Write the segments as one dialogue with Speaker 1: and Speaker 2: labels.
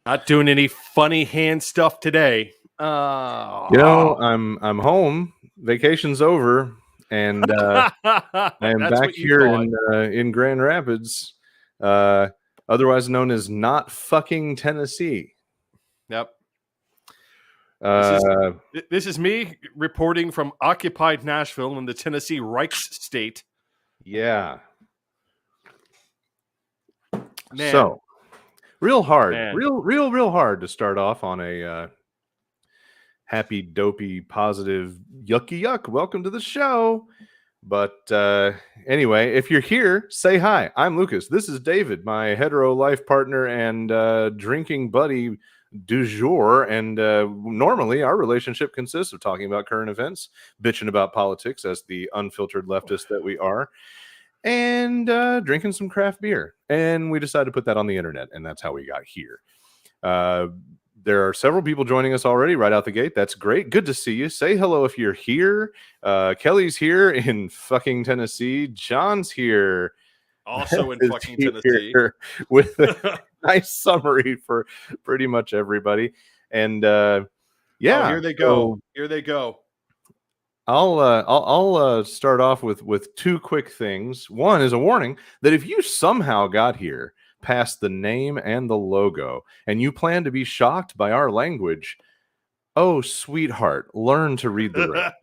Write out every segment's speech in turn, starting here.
Speaker 1: Not doing any funny hand stuff today.
Speaker 2: I'm home. Vacation's over, and I am
Speaker 1: That's
Speaker 2: back
Speaker 1: what you
Speaker 2: here
Speaker 1: thought.
Speaker 2: in Grand Rapids, otherwise known as not fucking Tennessee.
Speaker 1: Yep.
Speaker 2: Uh,
Speaker 1: This is me reporting from occupied Nashville in the Tennessee Reichstag.
Speaker 2: yeah.
Speaker 1: Man.
Speaker 2: So, real hard,
Speaker 1: Man.
Speaker 2: real hard to start off on a happy, dopey, positive, yucky yuck. Welcome to the show. But anyway, if you're here, say hi. I'm Lucas. This is David, my hetero life partner and drinking buddy du jour. And normally our relationship consists of talking about current events, bitching about politics as the unfiltered leftist that we are, and drinking some craft beer. And we decided to put that on the internet, and that's how we got here. There are several people joining us already right out the gate. That's great. Good to see you. Say hello if you're here. Kelly's here in fucking Tennessee. John's here.
Speaker 1: Also in fucking Tennessee.
Speaker 2: With a nice summary for pretty much everybody. And yeah.
Speaker 1: Oh, here they go. Here they go.
Speaker 2: I'll start off with two quick things. One is a warning that if you somehow got here past the name and the logo, and you plan to be shocked by our language, oh, sweetheart, learn to read the rest.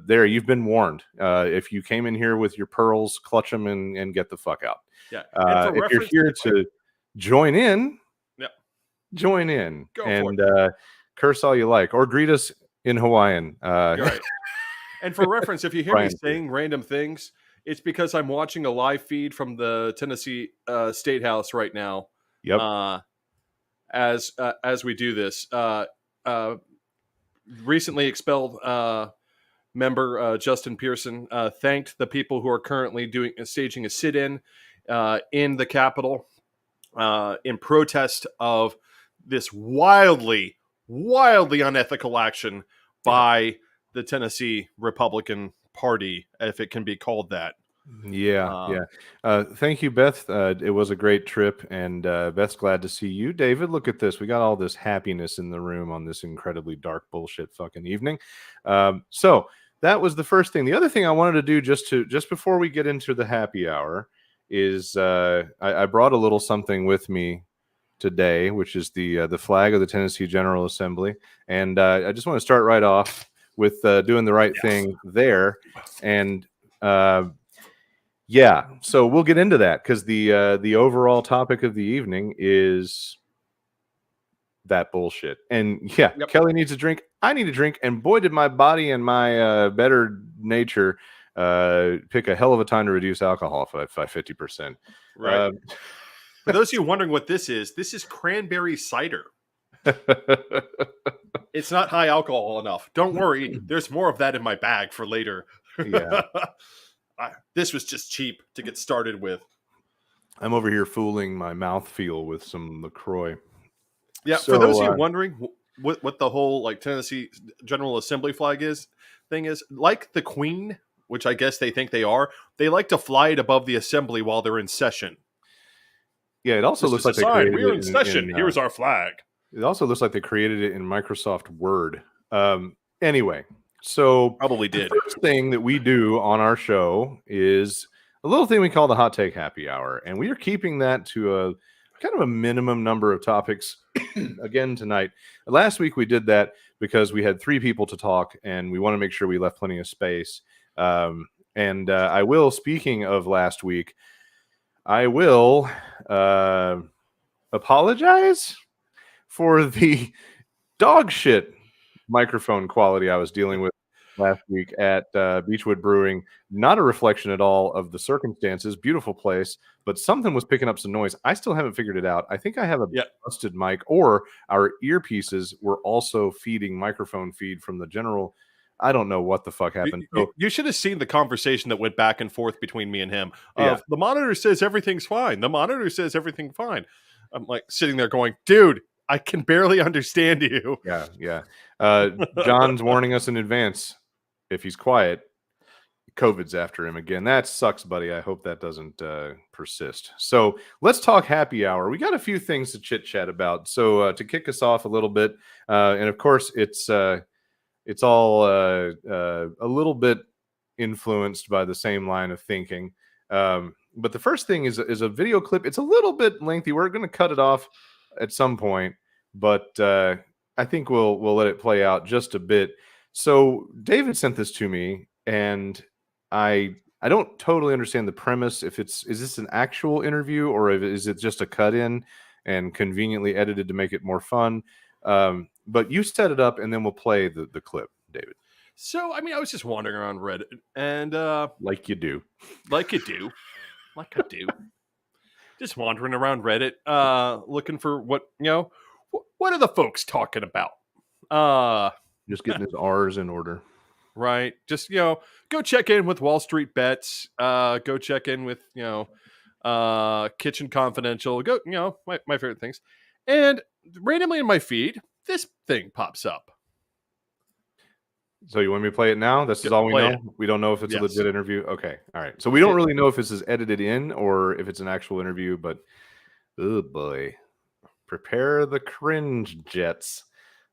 Speaker 2: There, you've been warned. If you came in here with your pearls, clutch them and get the fuck out.
Speaker 1: Yeah.
Speaker 2: If you're here to join in, join in.
Speaker 1: Go
Speaker 2: and curse all you like, or greet us in Hawaiian.
Speaker 1: Right. And for reference, if you hear me saying random things, it's because I'm watching a live feed from the Tennessee State House right now.
Speaker 2: Yep.
Speaker 1: As we do this, recently expelled member Justin Pearson thanked the people who are currently staging a sit-in in the Capitol in protest of this wildly unethical action by the Tennessee Republican Party, if it can be called that.
Speaker 2: Yeah. Thank you, Beth. It was a great trip, and Beth's glad to see you. David, look at this. We got all this happiness in the room on this incredibly dark bullshit fucking evening. So that was the first thing. The other thing I wanted to do just before we get into the happy hour is I brought a little something with me today, which is the flag of the Tennessee General Assembly, and I just want to start right off with doing the right thing there, and so we'll get into that because the overall topic of the evening is that bullshit. And Kelly needs a drink, I need a drink, and boy did my body and my better nature pick a hell of a time to reduce alcohol by 50%.
Speaker 1: Right. For those of you wondering what this is cranberry cider. It's not high alcohol enough. Don't worry. There's more of that in my bag for later.
Speaker 2: Yeah.
Speaker 1: This was just cheap to get started with.
Speaker 2: I'm over here fooling my mouthfeel with some LaCroix.
Speaker 1: Yeah, so, for those of you wondering what the whole Tennessee General Assembly flag thing is, like the Queen, which I guess they think they are, they like to fly it above the assembly while they're in session.
Speaker 2: Yeah, it also looks like they created
Speaker 1: we're in session. Here's our flag.
Speaker 2: It also looks like they created it in Microsoft Word. Anyway, so
Speaker 1: probably did.
Speaker 2: The first thing that we do on our show is a little thing we call the Hot Take Happy Hour, and we are keeping that to a kind of a minimum number of topics again tonight. Last week we did that because we had 3 people to talk, and we want to make sure we left plenty of space. And I will, speaking of last week, I will apologize for the dog shit microphone quality I was dealing with last week at Beechwood Brewing. Not a reflection at all of the circumstances. Beautiful place, but something was picking up some noise. I still haven't figured it out. I think I have a busted mic, or our earpieces were also feeding microphone feed from the general. I don't know what the fuck happened.
Speaker 1: You should have seen the conversation that went back and forth between me and him. The monitor says everything's fine. The monitor says everything's fine. I'm sitting there going, dude, I can barely understand you.
Speaker 2: Yeah. John's warning us in advance. If he's quiet, COVID's after him again. That sucks, buddy. I hope that doesn't persist. So let's talk happy hour. We got a few things to chit chat about. So to kick us off a little bit, and of course it's all a little bit influenced by the same line of thinking. But the first thing is a video clip. It's a little bit lengthy. We're going to cut it off at some point, but I think we'll let it play out just a bit. So David sent this to me, and I don't totally understand the premise. Is this an actual interview, or is it just a cut in and conveniently edited to make it more fun? But you set it up, and then we'll play the clip, David.
Speaker 1: So, I mean, I was just wandering around Reddit, and
Speaker 2: like you do,
Speaker 1: just wandering around Reddit, looking for what are the folks talking about?
Speaker 2: Just getting his R's in order.
Speaker 1: Right. Just, go check in with Wall Street Bets. Go check in with, Kitchen Confidential. Go, my favorite things. And randomly in my feed, this thing pops up.
Speaker 2: So you want me to play it now? This is all we know? We don't know if it's a legit interview? Okay. All right. So we don't really know if this is edited in or if it's an actual interview, but oh boy. Prepare the cringe jets.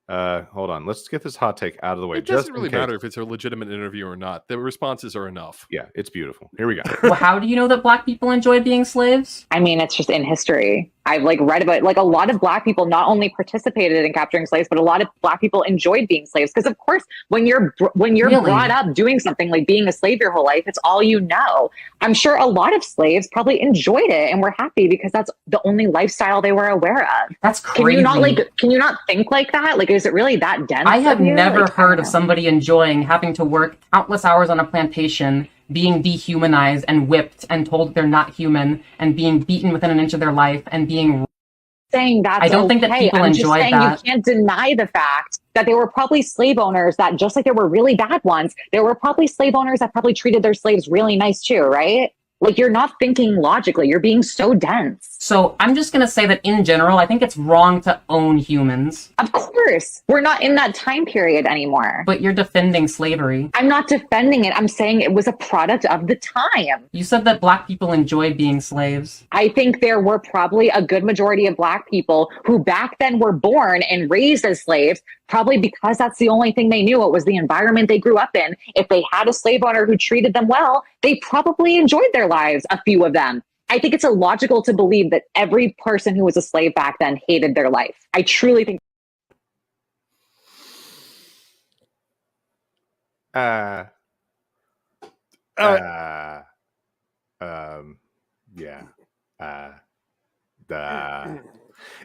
Speaker 2: Hold on. Let's get this hot take out of the way.
Speaker 1: It doesn't really matter if it's a legitimate interview or not. The responses are enough.
Speaker 2: Yeah, it's beautiful. Here we go.
Speaker 3: Well, how do you know that Black people enjoyed being slaves?
Speaker 4: I mean, it's just in history. I've read about a lot of Black people not only participated in capturing slaves, but a lot of Black people enjoyed being slaves. Because of course, when you're really? Brought up doing something like being a slave your whole life, it's all you know. I'm sure a lot of slaves probably enjoyed it and were happy because that's the only lifestyle they were aware of.
Speaker 3: That's crazy.
Speaker 4: Can you not think like that? Is it really that dense?
Speaker 3: I have never heard of somebody enjoying having to work countless hours on a plantation, being dehumanized and whipped and told they're not human, and being beaten within an inch of their life, and being
Speaker 4: saying that
Speaker 3: I don't think that people enjoy that.
Speaker 4: You can't deny the fact that there were probably slave owners that, just like there were really bad ones, there were probably slave owners that probably treated their slaves really nice too, right? You're not thinking logically. You're being so dense.
Speaker 3: So I'm just going to say that in general, I think it's wrong to own humans.
Speaker 4: Of course. We're not in that time period anymore.
Speaker 3: But you're defending slavery.
Speaker 4: I'm not defending it. I'm saying it was a product of the time.
Speaker 3: You said that Black people enjoyed being slaves.
Speaker 4: I think there were probably a good majority of Black people who back then were born and raised as slaves, probably because that's the only thing they knew. It was the environment they grew up in. If they had a slave owner who treated them well, they probably enjoyed their lives, a few of them. I think it's illogical to believe that every person who was a slave back then hated their life. I truly think.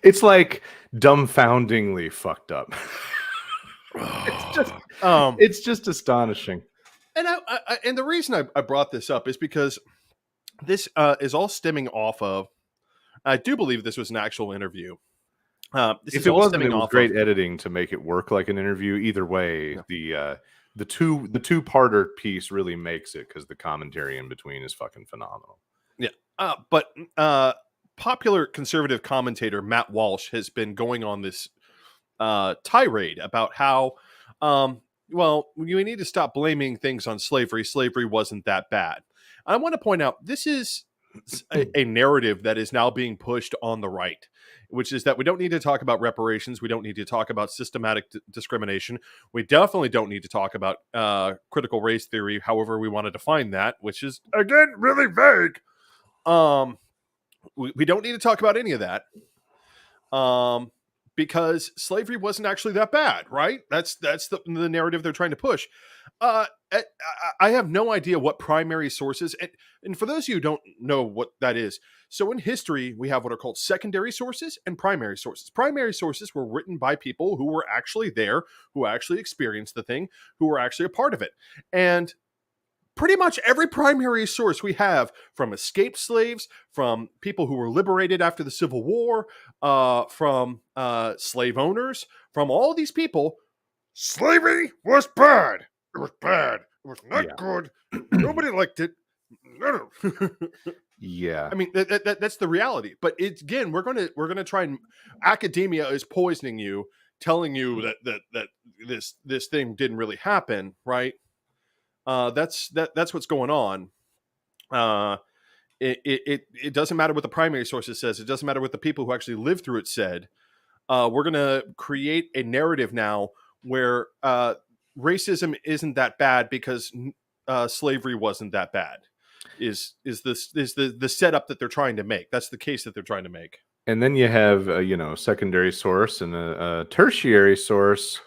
Speaker 2: It's like dumbfoundingly fucked up. It's just astonishing.
Speaker 1: And and the reason I brought this up is because this is all stemming off of. I do believe this was an actual interview.
Speaker 2: If it wasn't, it was great editing to make it work like an interview. Either way, yeah. the two-parter piece really makes it because the commentary in between is fucking phenomenal.
Speaker 1: Yeah, but popular conservative commentator Matt Walsh has been going on this tirade about how, well, we need to stop blaming things on slavery. Slavery wasn't that bad. I want to point out this is a narrative that is now being pushed on the right, which is that we don't need to talk about reparations. We don't need to talk about systematic discrimination. We definitely don't need to talk about critical race theory, however we want to define that, which is, again, really vague. We don't need to talk about any of that because slavery wasn't actually that bad, right? That's the narrative they're trying to push. I have no idea what primary sources, and for those of you who don't know what that is, so in history, we have what are called secondary sources and primary sources. Primary sources were written by people who were actually there, who actually experienced the thing, who were actually a part of it. And pretty much every primary source we have, from escaped slaves, from people who were liberated after the Civil War, from slave owners, from all these people, slavery was bad. It was bad. It was not good. Nobody liked it.
Speaker 2: Yeah.
Speaker 1: I mean, that's the reality. But it's, again, we're gonna try and academia is poisoning you, telling you that this thing didn't really happen, right? That's what's going on. It doesn't matter what the primary sources says. It doesn't matter what the people who actually lived through it said. We're going to create a narrative now where racism isn't that bad because slavery wasn't that bad. Is the setup that they're trying to make? That's the case that they're trying to make.
Speaker 2: And then you have a secondary source and a tertiary source,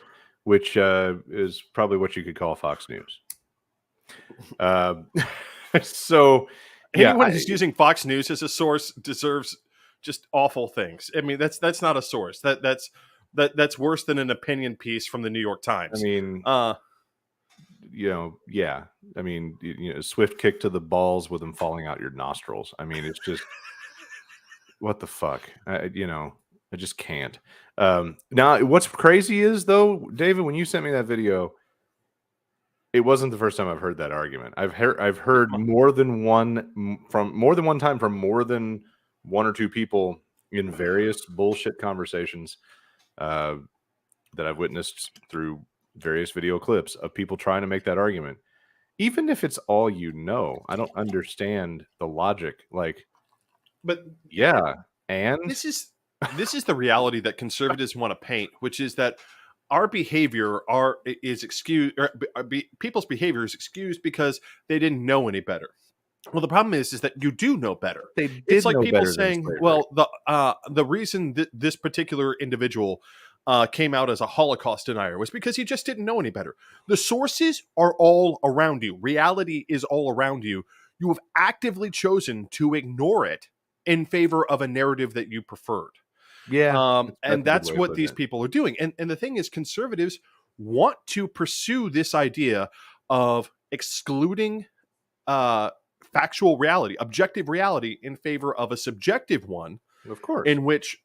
Speaker 2: which is probably what you could call Fox News. So
Speaker 1: anyone who's using Fox News as a source deserves just awful things. I mean, that's not a source. That's worse than an opinion piece from the New York Times.
Speaker 2: I mean, yeah. I mean, swift kick to the balls with them falling out your nostrils. I mean, it's just what the fuck. I just can't. Now, what's crazy is though, David, when you sent me that video, it wasn't the first time I've heard that argument. I've heard more than one time from more than one or two people in various bullshit conversations that I've witnessed through various video clips of people trying to make that argument. Even if it's all I don't understand the logic. Like,
Speaker 1: but
Speaker 2: yeah, and
Speaker 1: this is the reality that conservatives want to paint, which is that our behavior is excused, or people's behavior is excused because they didn't know any better. Well, the problem is that you do know better. It's like people saying, well, the reason that this particular individual came out as a Holocaust denier was because he just didn't know any better. The sources are all around you. Reality is all around you. You have actively chosen to ignore it in favor of a narrative that you preferred.
Speaker 2: Yeah.
Speaker 1: And that's what these people are doing. And the thing is, conservatives want to pursue this idea of excluding factual reality, objective reality, in favor of a subjective one.
Speaker 2: Of course.
Speaker 1: In which,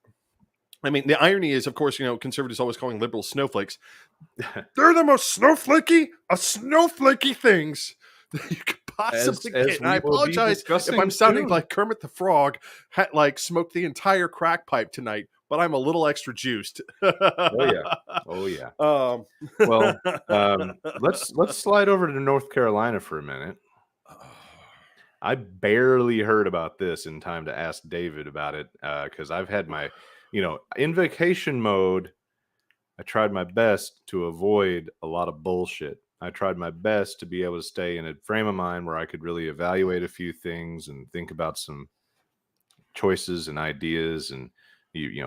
Speaker 1: I mean, the irony is, of course, conservatives always calling liberals snowflakes. They're the most snowflakey of snowflakey things that you could possibly get. And I apologize if I'm sounding like Kermit the Frog, smoked the entire crack pipe tonight, but I'm a little extra juiced.
Speaker 2: Oh yeah. Well, let's slide over to North Carolina for a minute. I barely heard about this in time to ask David about it because I've had my, in vacation mode. I tried my best to avoid a lot of bullshit. I tried my best to be able to stay in a frame of mind where I could really evaluate a few things and think about some choices and ideas. And,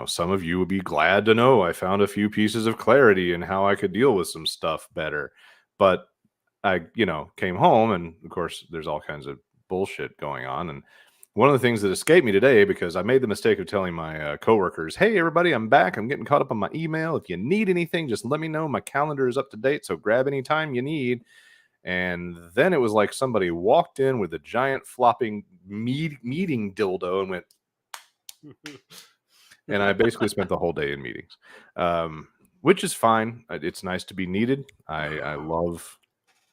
Speaker 2: some of you would be glad to know I found a few pieces of clarity in how I could deal with some stuff better. But I, came home and, of course, there's all kinds of bullshit going on. And one of the things that escaped me today, because I made the mistake of telling my coworkers, hey, everybody, I'm back. I'm getting caught up on my email. If you need anything, just let me know. My calendar is up to date, so grab any time you need. And then it was like somebody walked in with a giant flopping meeting dildo and went, and I basically spent the whole day in meetings, which is fine. It's nice to be needed. I love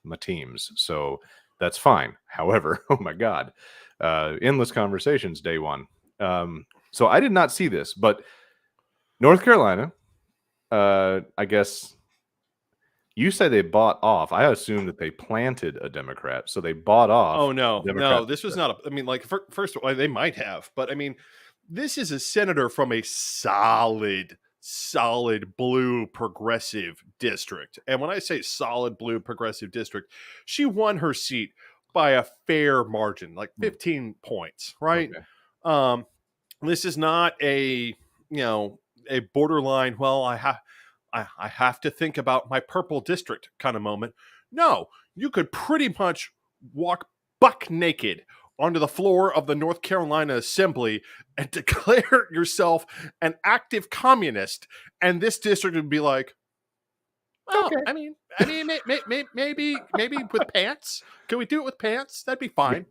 Speaker 2: my teams, so that's fine. However, oh my God, endless conversations day one. So I did not see this, but North Carolina, I guess you say they bought off. I assume that they planted a Democrat, so they bought off.
Speaker 1: Oh no, this was not. First of all, they might have, but I mean, this is a senator from a solid blue progressive district. And when I say solid blue progressive district, she won her seat by a fair margin, like 15 points, right? Okay. This is not a borderline, well, I have to think about my purple district kind of moment. No, you could pretty much walk buck naked onto the floor of the North Carolina Assembly and declare yourself an active communist, and this district would be like, well, okay. I mean, maybe with pants. Can we do it with pants? That'd be fine.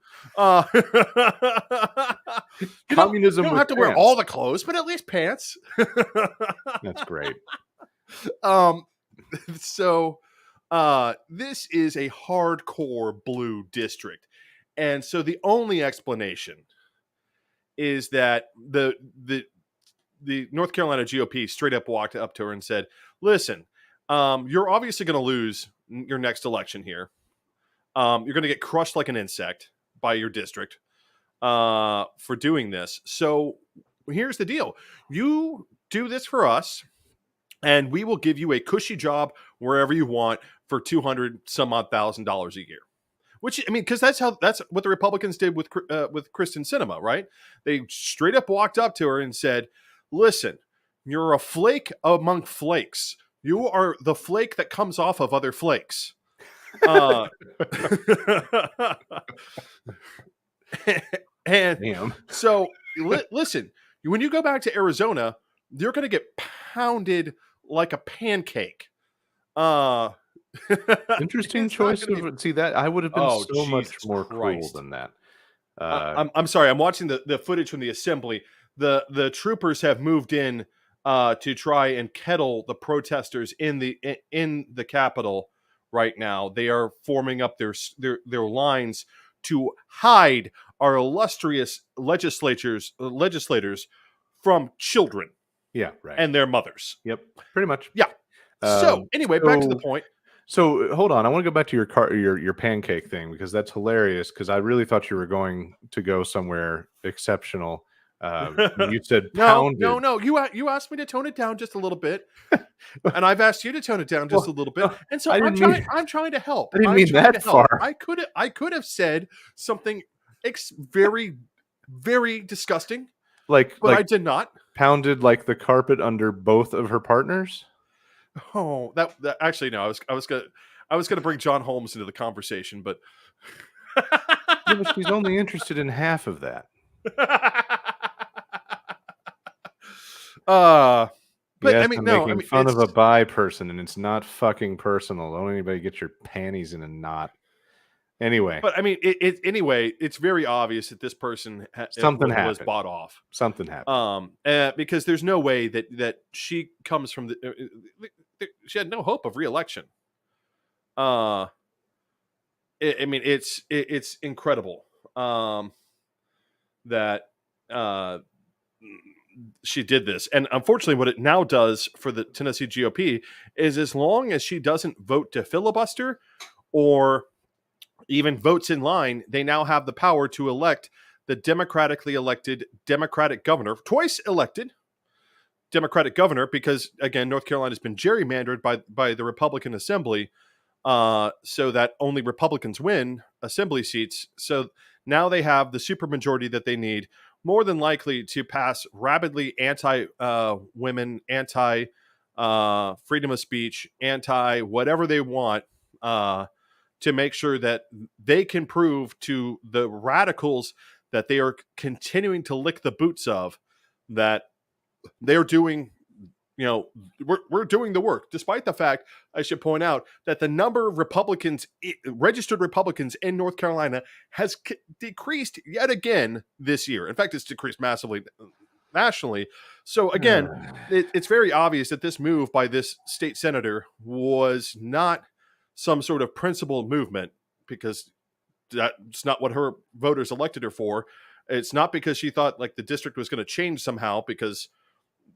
Speaker 2: Communism.
Speaker 1: You don't have to wear all the clothes, but at least pants.
Speaker 2: That's great.
Speaker 1: So this is a hardcore blue district. And so the only explanation is that the North Carolina GOP straight up walked up to her and said, listen, you're obviously going to lose your next election here. You're going to get crushed like an insect by your district for doing this. So here's the deal. You do this for us, and we will give you a cushy job wherever you want for $200 some odd thousand a year. Which, I mean, because that's what the Republicans did with Kristen Sinema, right? They straight up walked up to her and said, "Listen, you're a flake among flakes. You are the flake that comes off of other flakes." And
Speaker 2: Damn.
Speaker 1: so, listen, when you go back to Arizona, you're going to get pounded like a pancake.
Speaker 2: Interesting choice of see that I would have been so much more cruel than that.
Speaker 1: I'm sorry. I'm watching the footage from the assembly. The troopers have moved in to try and kettle the protesters in the Capitol right now. They are forming up their lines to hide our illustrious legislators from children.
Speaker 2: Yeah, right.
Speaker 1: And their mothers.
Speaker 2: Yep, pretty much.
Speaker 1: Yeah. So anyway, back to the point.
Speaker 2: So hold on, I want to go back to your pancake thing because that's hilarious. Because I really thought you were going to go somewhere exceptional. You said pounded.
Speaker 1: No. You asked me to tone it down just a little bit, and I've asked you to tone it down just a little bit. And so I'm trying to help.
Speaker 2: I didn't mean that far.
Speaker 1: I could have said something very, very disgusting, but I did not.
Speaker 2: Pounded like the carpet under both of her partners.
Speaker 1: Oh, that actually no. I was gonna bring John Holmes into the conversation, but
Speaker 2: Yeah, but she's only interested in half of that.
Speaker 1: But
Speaker 2: yes,
Speaker 1: I mean,
Speaker 2: I'm
Speaker 1: no,
Speaker 2: making fun of a bi person, and it's not fucking personal. Don't anybody get your panties in a knot. Anyway,
Speaker 1: but I mean, it's very obvious that this person was bought off.
Speaker 2: Something happened.
Speaker 1: Because there's no way that she comes from she had no hope of re-election. I mean, it's incredible that she did this, and unfortunately, what it now does for the Tennessee GOP is, as long as she doesn't vote to filibuster or even votes in line, they now have the power to elect the democratically elected Democratic governor, twice elected Democratic governor, because again, North Carolina has been gerrymandered by the Republican Assembly, so that only Republicans win Assembly seats. So now they have the supermajority that they need, more than likely to pass rabidly anti-women, anti-freedom of speech, anti-whatever they want, to make sure that they can prove to the radicals that they are continuing to lick the boots of, that they're doing, we're doing the work, despite the fact, I should point out, that the number of registered Republicans in North Carolina has decreased yet again this year. In fact, it's decreased massively nationally. So again, it's very obvious that this move by this state senator was not some sort of principled movement, because that's not what her voters elected her for. It's not because she thought like the district was going to change somehow, because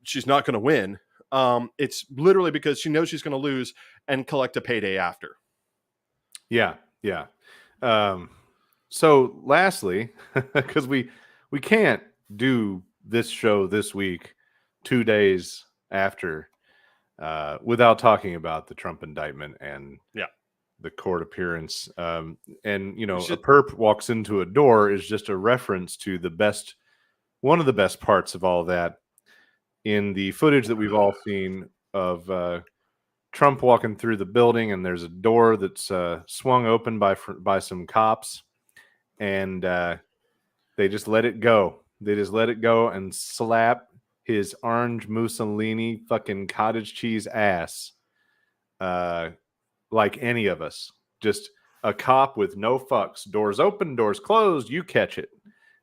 Speaker 1: she's not going to win. It's literally because she knows she's going to lose and collect a payday after.
Speaker 2: Yeah. So lastly, because we can't do this show this week, 2 days after, without talking about the Trump indictment and the court appearance. And, a perp walks into a door is just a reference to one of the best parts of all that, in the footage that we've all seen of Trump walking through the building, and there's a door that's swung open by some cops, and they just let it go. They just let it go and slap his orange Mussolini fucking cottage cheese ass like any of us. Just a cop with no fucks. Doors open, doors closed, you catch it.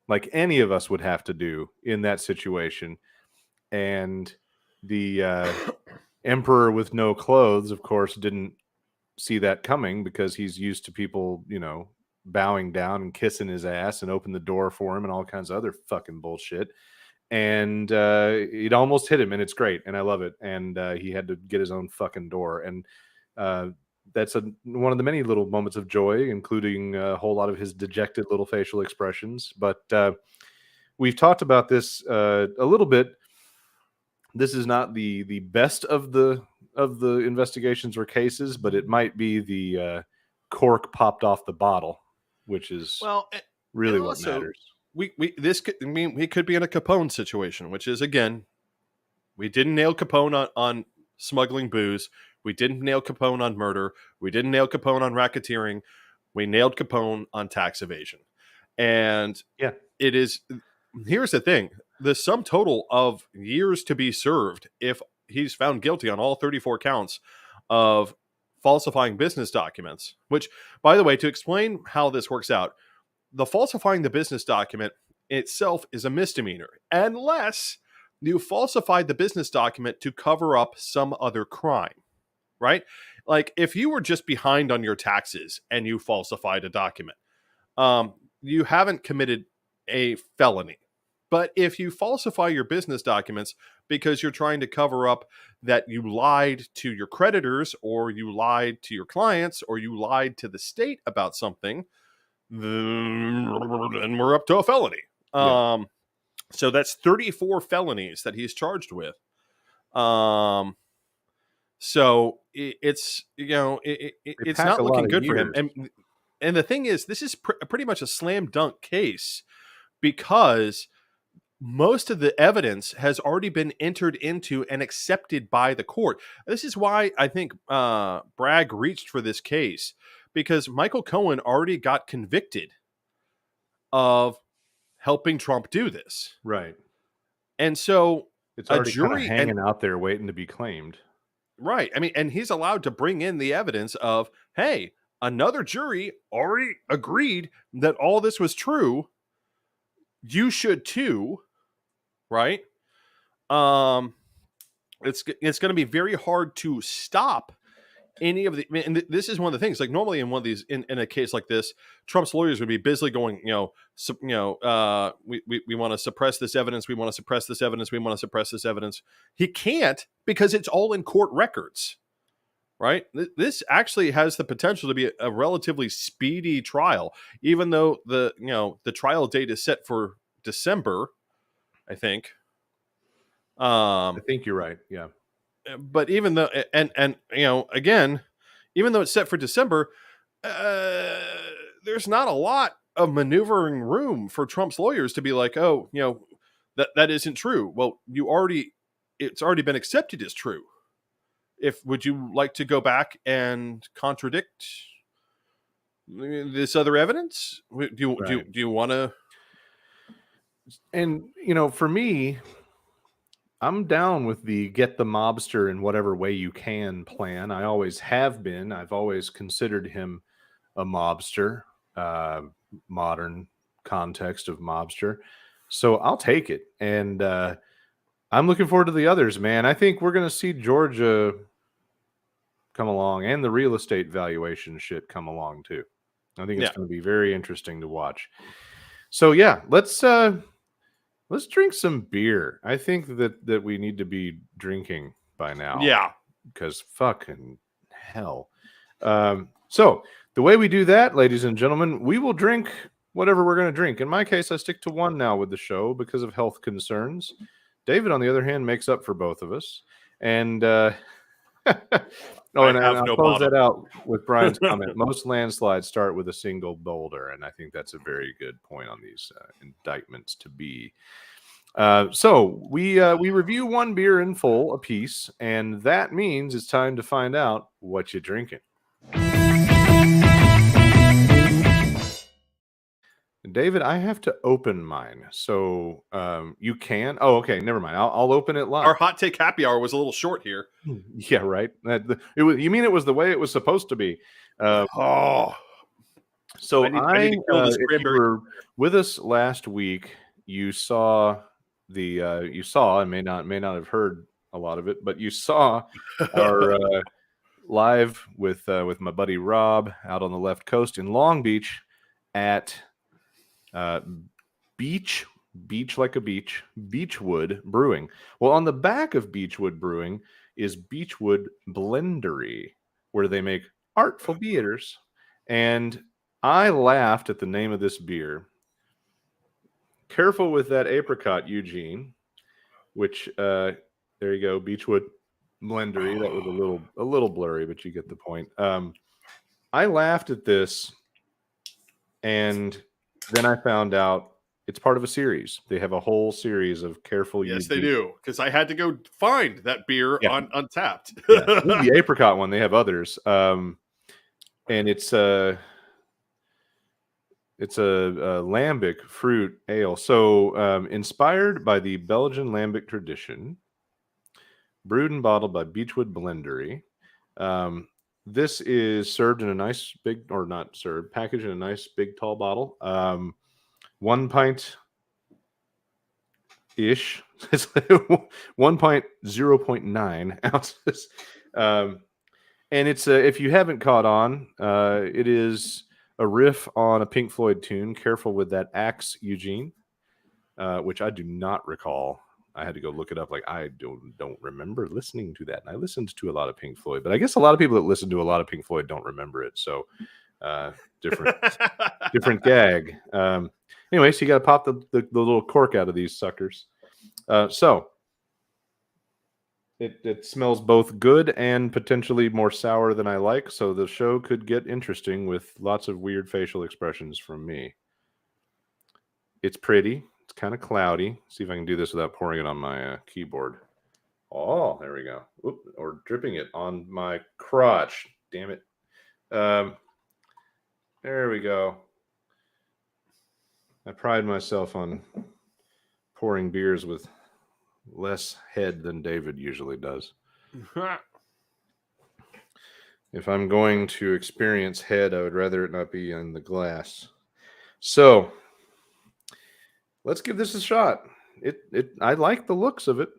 Speaker 2: Like any of us would have to do in that situation. And the emperor with no clothes, of course, didn't see that coming, because he's used to people, bowing down and kissing his ass and open the door for him and all kinds of other fucking bullshit. And it almost hit him, and it's great, and I love it. And he had to get his own fucking door. And that's one of the many little moments of joy, including a whole lot of his dejected little facial expressions. But we've talked about this a little bit. This is not the best of the investigations or cases, but it might be the cork popped off the bottle, which is really what matters.
Speaker 1: We could be in a Capone situation, which is, again, we didn't nail Capone on smuggling booze. We didn't nail Capone on murder. We didn't nail Capone on racketeering. We nailed Capone on tax evasion. And it is, here's the thing. The sum total of years to be served, if he's found guilty on all 34 counts of falsifying business documents, which, by the way, to explain how this works out, the falsifying the business document itself is a misdemeanor, unless you falsified the business document to cover up some other crime, right? Like if you were just behind on your taxes and you falsified a document, you haven't committed a felony. But if you falsify your business documents because you're trying to cover up that you lied to your creditors, or you lied to your clients, or you lied to the state about something, then we're up to a felony. So that's 34 felonies that he's charged with. So it's, it's not looking good for him. And the thing is, this is pretty much a slam dunk case, because most of the evidence has already been entered into and accepted by the court. This is why I think Bragg reached for this case, because Michael Cohen already got convicted of helping Trump do this.
Speaker 2: Right.
Speaker 1: And so
Speaker 2: it's already jury hanging out there waiting to be claimed.
Speaker 1: Right. I mean, and he's allowed to bring in the evidence of, hey, another jury already agreed that all this was true. You should too. Right. It's going to be very hard to stop any of the, and this is one of the things, like normally in one of these, in a case like this, Trump's lawyers would be busily going, we want to suppress this evidence. We want to suppress this evidence. We want to suppress this evidence. He can't, because it's all in court records, right? This actually has the potential to be a relatively speedy trial, even though the trial date is set for December, I think.
Speaker 2: I think you're right. Yeah.
Speaker 1: But even though, and again, even though it's set for December, there's not a lot of maneuvering room for Trump's lawyers to be like, oh, that isn't true. Well, it's already been accepted as true. Would you like to go back and contradict this other evidence? Do you want to?
Speaker 2: And for me, I'm down with the get the mobster in whatever way you can plan. I always have been. I've always considered him a mobster, modern context of mobster. So I'll take it. And I'm looking forward to the others, man. I think we're going to see Georgia come along, and the real estate valuation shit come along too. I think it's going to be very interesting to watch. So yeah, let's drink some beer. I think that we need to be drinking by now.
Speaker 1: Yeah.
Speaker 2: Because fucking hell. So the way we do that, ladies and gentlemen, we will drink whatever we're going to drink. In my case, I stick to one now with the show because of health concerns. David, on the other hand, makes up for both of us. And I'll close that out with Brian's comment. Most landslides start with a single boulder, and I think that's a very good point on these indictments to be. So we review one beer in full a piece, and that means it's time to find out what you're drinking. David, I have to open mine, so you can. Oh, okay, never mind. I'll open it live.
Speaker 1: Our hot take happy hour was a little short here.
Speaker 2: Yeah, right. You mean it was the way it was supposed to be? So I need to kill this cranberry. If you were with us last week, you saw and may not have heard a lot of it, but you saw our live with my buddy Rob out on the left coast in Long Beach at Beach like a beach, Beechwood Brewing. Well, on the back of Beechwood Brewing is Beechwood Blendery, where they make artful beers. And I laughed at the name of this beer. Careful with that apricot, Eugene. Which there you go, Beechwood Blendery. That was a little blurry, but you get the point. I laughed at this, and then I found out it's part of a series. They have a whole series of Careful
Speaker 1: Yes,
Speaker 2: Eugene.
Speaker 1: they do. Because I had to go find that beer on Untapped.
Speaker 2: Yeah. The apricot one. They have others, and it's a lambic fruit ale. So inspired by the Belgian lambic tradition, brewed and bottled by Beechwood Blendery. This is served in a nice big, or not served, packaged in a nice big tall bottle. 1 pint ish. It's 1 pint, 0.9 ounces. And it's if you haven't caught on, it is a riff on a Pink Floyd tune. Careful with that axe, Eugene, which I do not recall. I had to go look it up. Like, I don't remember listening to that. And I listened to a lot of Pink Floyd, but I guess a lot of people that listen to a lot of Pink Floyd don't remember it. So different gag. Anyway, so you got to pop the little cork out of these suckers. So it smells both good and potentially more sour than I like. So the show could get interesting with lots of weird facial expressions from me. It's pretty. It's kind of cloudy. See if I can do this without pouring it on my keyboard. Oh, there we go. Oop, or dripping it on my crotch. Damn it. There we go. I pride myself on pouring beers with less head than David usually does. If I'm going to experience head, I would rather it not be in the glass. So let's give this a shot. I like the looks of it.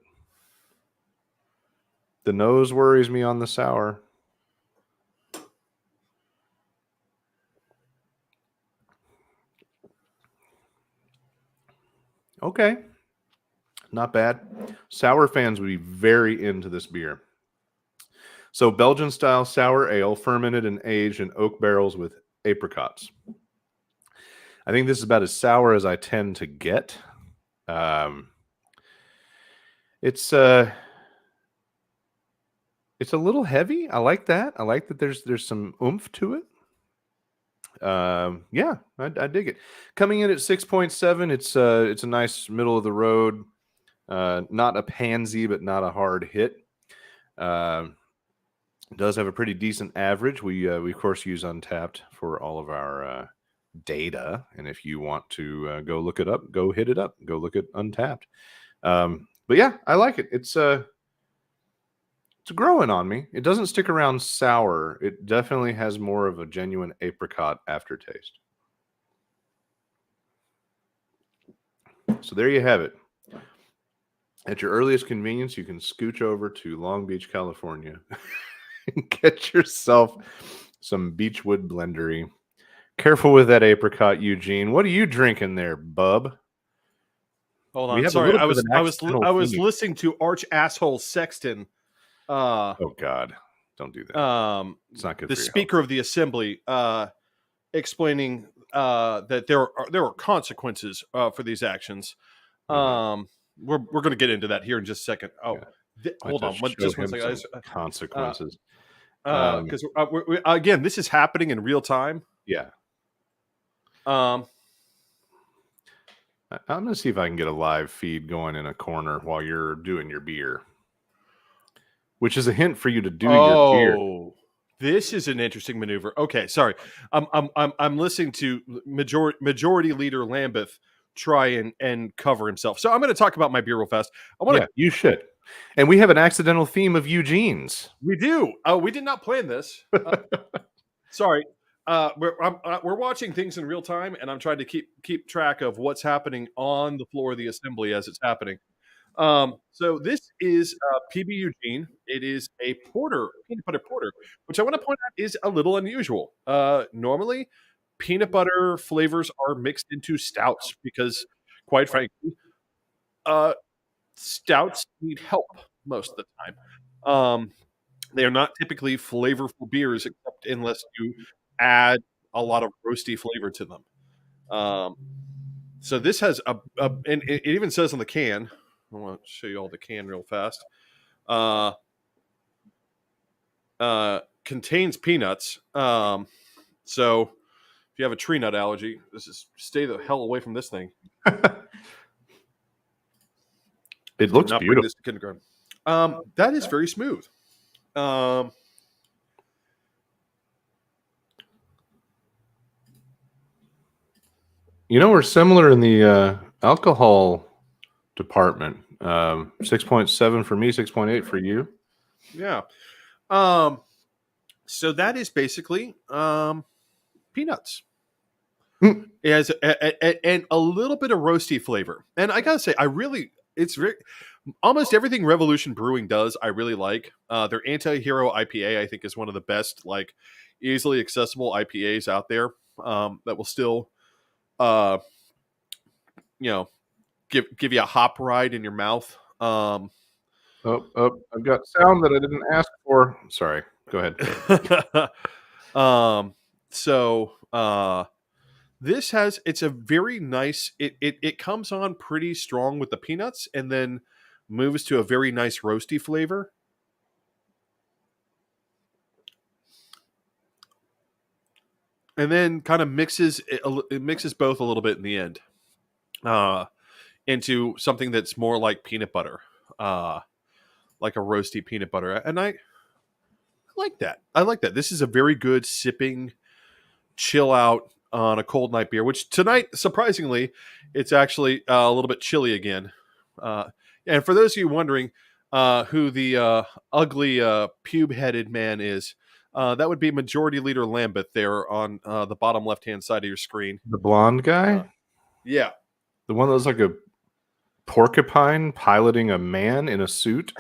Speaker 2: The nose worries me on the sour. Okay. Not bad. Sour fans would be very into this beer. So Belgian style sour ale, fermented and aged in oak barrels with apricots. I think this is about as sour as I tend to get. It's a little heavy. I like that. I like that there's some oomph to it. Yeah, I dig it. Coming in at 6.7, it's a nice middle of the road. Not a pansy, but not a hard hit. It does have a pretty decent average. We of course use Untapped for all of our data, and if you want to go look it up, go hit it up. Go look at Untapped. But yeah, I like it. It's growing on me. It doesn't stick around sour. It definitely has more of a genuine apricot aftertaste. So there you have it. At your earliest convenience, you can scooch over to Long Beach, California, and get yourself some Beechwood Blendery. Careful with that apricot, Eugene. What are you drinking there, bub?
Speaker 1: Hold on. Sorry, I was listening to Arch Asshole Sexton.
Speaker 2: Oh God, don't do that. It's not good.
Speaker 1: The Speaker of the Assembly explaining that there are consequences for these actions. We're going to get into that here in just a second. Oh, yeah. Hold on, just one second.
Speaker 2: Consequences.
Speaker 1: Because again, this is happening in real time.
Speaker 2: Yeah. I'm going to see if I can get a live feed going in a corner while you're doing your beer. Which is a hint for you to do your beer.
Speaker 1: Oh, this is an interesting maneuver. Okay, sorry. I'm listening to Majority Leader Lambeth try and cover himself. So I'm going to talk about my beer real fast.
Speaker 2: You should. And we have an accidental theme of Eugene's.
Speaker 1: We do. We did not plan this. Sorry. We're watching things in real time, and I'm trying to keep track of what's happening on the floor of the assembly as it's happening. So this is PB Eugene. It is a peanut butter porter, which I want to point out is a little unusual. Normally, peanut butter flavors are mixed into stouts because, quite frankly, stouts need help most of the time. They are not typically flavorful beers, except unless you add a lot of roasty flavor to them. So this has and it even says on the can. I want to show you all the can real fast. Contains peanuts. So if you have a tree nut allergy, stay the hell away from this thing.
Speaker 2: It looks
Speaker 1: not
Speaker 2: beautiful.
Speaker 1: Bring this to kindergarten. That is very smooth.
Speaker 2: We're similar in the alcohol department. 6.7 for me, 6.8 for you.
Speaker 1: Yeah. So that is basically peanuts. It has and a little bit of roasty flavor. And I gotta say, it's very almost everything Revolution Brewing does. I really like their Anti-Hero IPA. I think is one of the best, like easily accessible IPAs out there. That will still, give you a hop ride in your mouth.
Speaker 2: I've got sound that I didn't ask for. Sorry, go ahead.
Speaker 1: It's a very nice, it comes on pretty strong with the peanuts and then moves to a very nice roasty flavor. And then kind of mixes both a little bit in the end. Into something that's more like peanut butter. Like a roasty peanut butter. And I like that. This is a very good sipping, chill out on a cold night beer, which tonight, surprisingly, it's actually a little bit chilly again. And for those of you wondering who the ugly pube-headed man is, that would be Majority Leader Lambeth there on the bottom left-hand side of your screen.
Speaker 2: The blonde guy?
Speaker 1: Yeah.
Speaker 2: The one that looks like a porcupine piloting a man in a suit?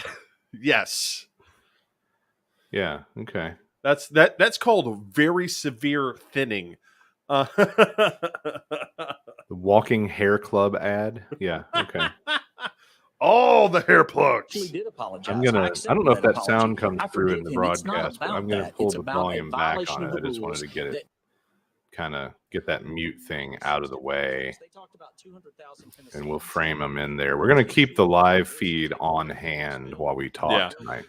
Speaker 1: Yes.
Speaker 2: Yeah, okay.
Speaker 1: That's called very severe thinning.
Speaker 2: The Walking Hair Club ad? Yeah, okay.
Speaker 1: All the hair plugs.
Speaker 5: Did apologize.
Speaker 2: I don't know if that sound comes
Speaker 5: I
Speaker 2: through
Speaker 5: forgive
Speaker 2: in the
Speaker 5: him. It's not
Speaker 2: broadcast, but I'm going to
Speaker 5: about
Speaker 2: pull
Speaker 5: that.
Speaker 2: the
Speaker 5: It's about
Speaker 2: volume
Speaker 5: a
Speaker 2: back
Speaker 5: violation
Speaker 2: on
Speaker 5: of
Speaker 2: it.
Speaker 5: the
Speaker 2: I just wanted
Speaker 5: rules
Speaker 2: to get it,
Speaker 5: that-
Speaker 2: kind of get that mute thing out of the way.
Speaker 5: They talked about 200,000
Speaker 2: And we'll frame them in there. We're going to keep the live feed on hand while we talk tonight.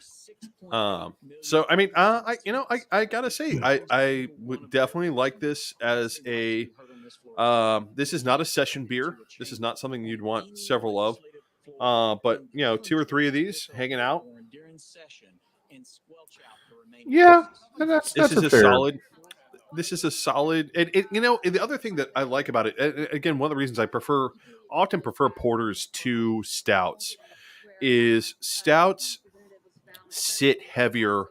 Speaker 1: So I mean, I gotta say, I would definitely like this as a. This is not a session beer. This is not something you'd want several of. But 2 or 3 of these hanging out.
Speaker 2: Yeah, that's a fair.
Speaker 1: Solid. This is a solid, and the other thing that I like about it, again, one of the reasons I often prefer porters to stouts, is stouts sit heavier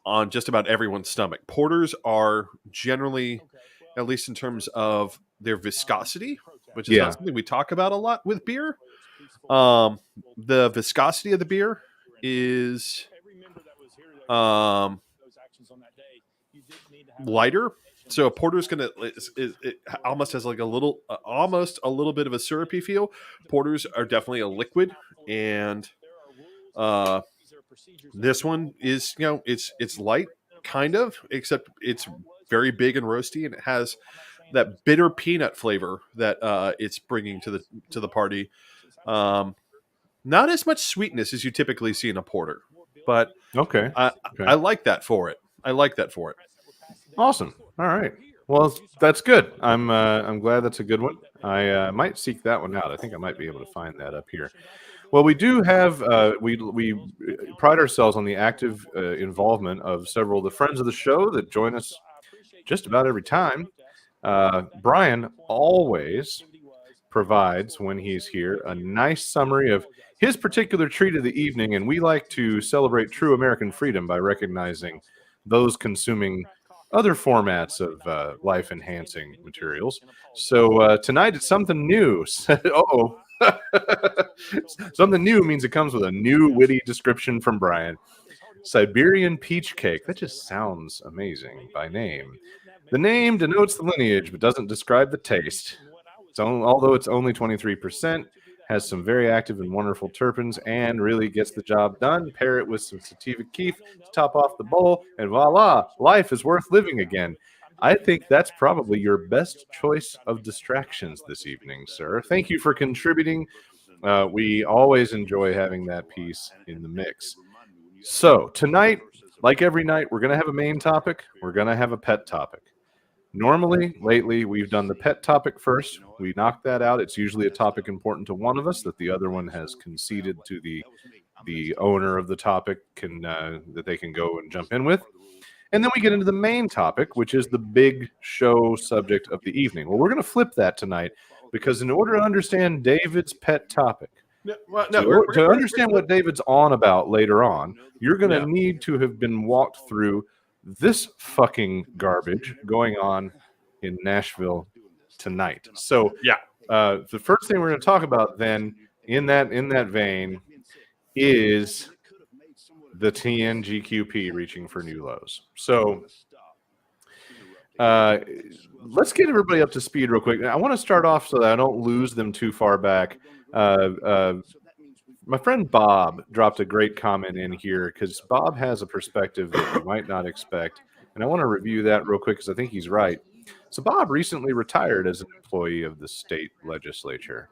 Speaker 1: on just about everyone's stomach. Porters are generally, at least in terms of their viscosity, which is not something we talk about a lot with beer. The viscosity of the beer is lighter, so a porter's gonna it almost has like almost a little bit of a syrupy feel. Porters are definitely a liquid, and this one is it's light kind of, except it's very big and roasty, and it has that bitter peanut flavor that it's bringing to the party. Not as much sweetness as you typically see in a porter, but
Speaker 2: okay.
Speaker 1: I like that for it.
Speaker 2: Awesome. All right. Well, that's good. I'm glad that's a good one. I might seek that one out. I think I might be able to find that up here. Well, we do have we pride ourselves on the active involvement of several of the friends of the show that join us just about every time. Brian always provides, when he's here, a nice summary of his particular treat of the evening, and we like to celebrate true American freedom by recognizing those consuming other formats of life-enhancing materials. So tonight it's something new. Uh-oh. Something new means it comes with a new witty description from Brian. Siberian peach cake. That just sounds amazing by name. The name denotes the lineage but doesn't describe the taste. Although it's only 23%, has some very active and wonderful terpenes, and really gets the job done. Pair it with some sativa keef to top off the bowl, and voila, life is worth living again. I think that's probably your best choice of distractions this evening, sir. Thank you for contributing. We always enjoy having that piece in the mix. So tonight, like every night, we're going to have a main topic. We're going to have a pet topic. Normally, lately, we've done the pet topic first. We knock that out. It's usually a topic important to one of us that the other one has conceded to the owner of the topic that they can go and jump in with. And then we get into the main topic, which is the big show subject of the evening. Well, we're going to flip that tonight because in order to understand David's pet topic, to understand what David's on about later on, you're going to need to have been walked through this fucking garbage going on in Nashville tonight. So, the first thing we're going to talk about then, in that vein, is the TNGQP reaching for new lows. So, let's get everybody up to speed real quick. I want to start off so that I don't lose them too far back. My friend Bob dropped a great comment in here because Bob has a perspective that you might not expect. And I want to review that real quick because I think he's right. So Bob recently retired as an employee of the state legislature.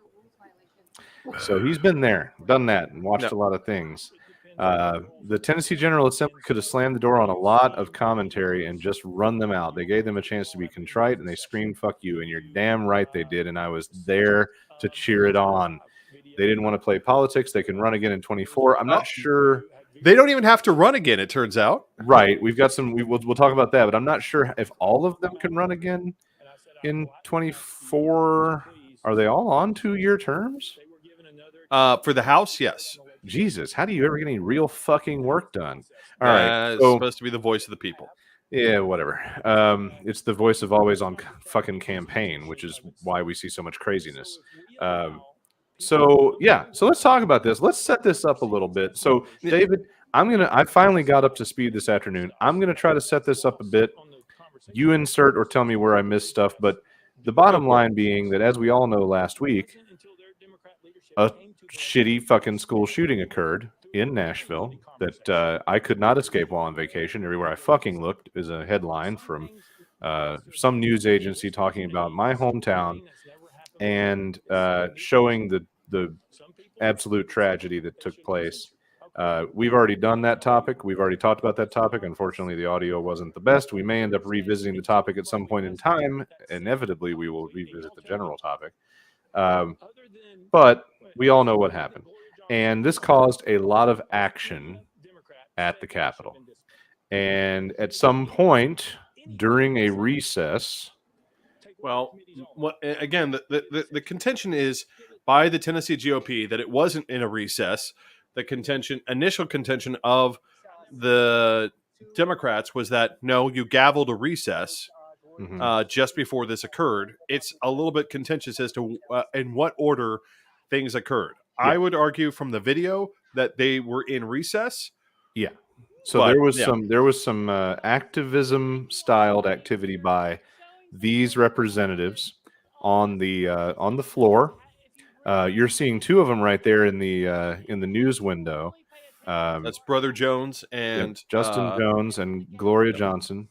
Speaker 2: So he's been there, done that, and watched a lot of things. The Tennessee General Assembly could have slammed the door on a lot of commentary and just run them out. They gave them a chance to be contrite, and they screamed, "Fuck you," and you're damn right they did, and I was there to cheer it on. They didn't want to play politics. They can run again in 24. I'm not sure.
Speaker 1: They don't even have to run again, it turns out.
Speaker 2: Right. We've got some. We'll talk about that, but I'm not sure if all of them can run again in 24. Are they all on 2-year terms?
Speaker 1: For the House, yes.
Speaker 2: Jesus, how do you ever get any real fucking work done? All right.
Speaker 1: It's supposed to be the voice of the people.
Speaker 2: Yeah, whatever. It's the voice of always on fucking campaign, which is why we see so much craziness. So let's talk about this. Let's set this up a little bit. So, David, I finally got up to speed this afternoon. I'm going to try to set this up a bit. You insert or tell me where I missed stuff, but the bottom line being that, as we all know, last week, a shitty fucking school shooting occurred in Nashville that I could not escape while on vacation. Everywhere I fucking looked is a headline from some news agency talking about my hometown and showing the absolute tragedy that took place. We've already done that topic. We've already talked about that topic. Unfortunately, the audio wasn't the best. We may end up revisiting the topic at some point in time. Inevitably, we will revisit the general topic. But we all know what happened. And this caused a lot of action at the Capitol. And at some point during a recess...
Speaker 1: Well, again, the contention is by the Tennessee GOP that it wasn't in a recess. The initial contention of the Democrats was that, no, you gavelled a recess just before this occurred. It's a little bit contentious as to in what order things occurred. Yeah. I would argue from the video that they were in recess.
Speaker 2: Yeah. So there was some activism styled activity by these representatives on the floor. You're seeing two of them right there in the news window.
Speaker 1: That's Brother Jones and
Speaker 2: Justin Jones and Gloria Johnson.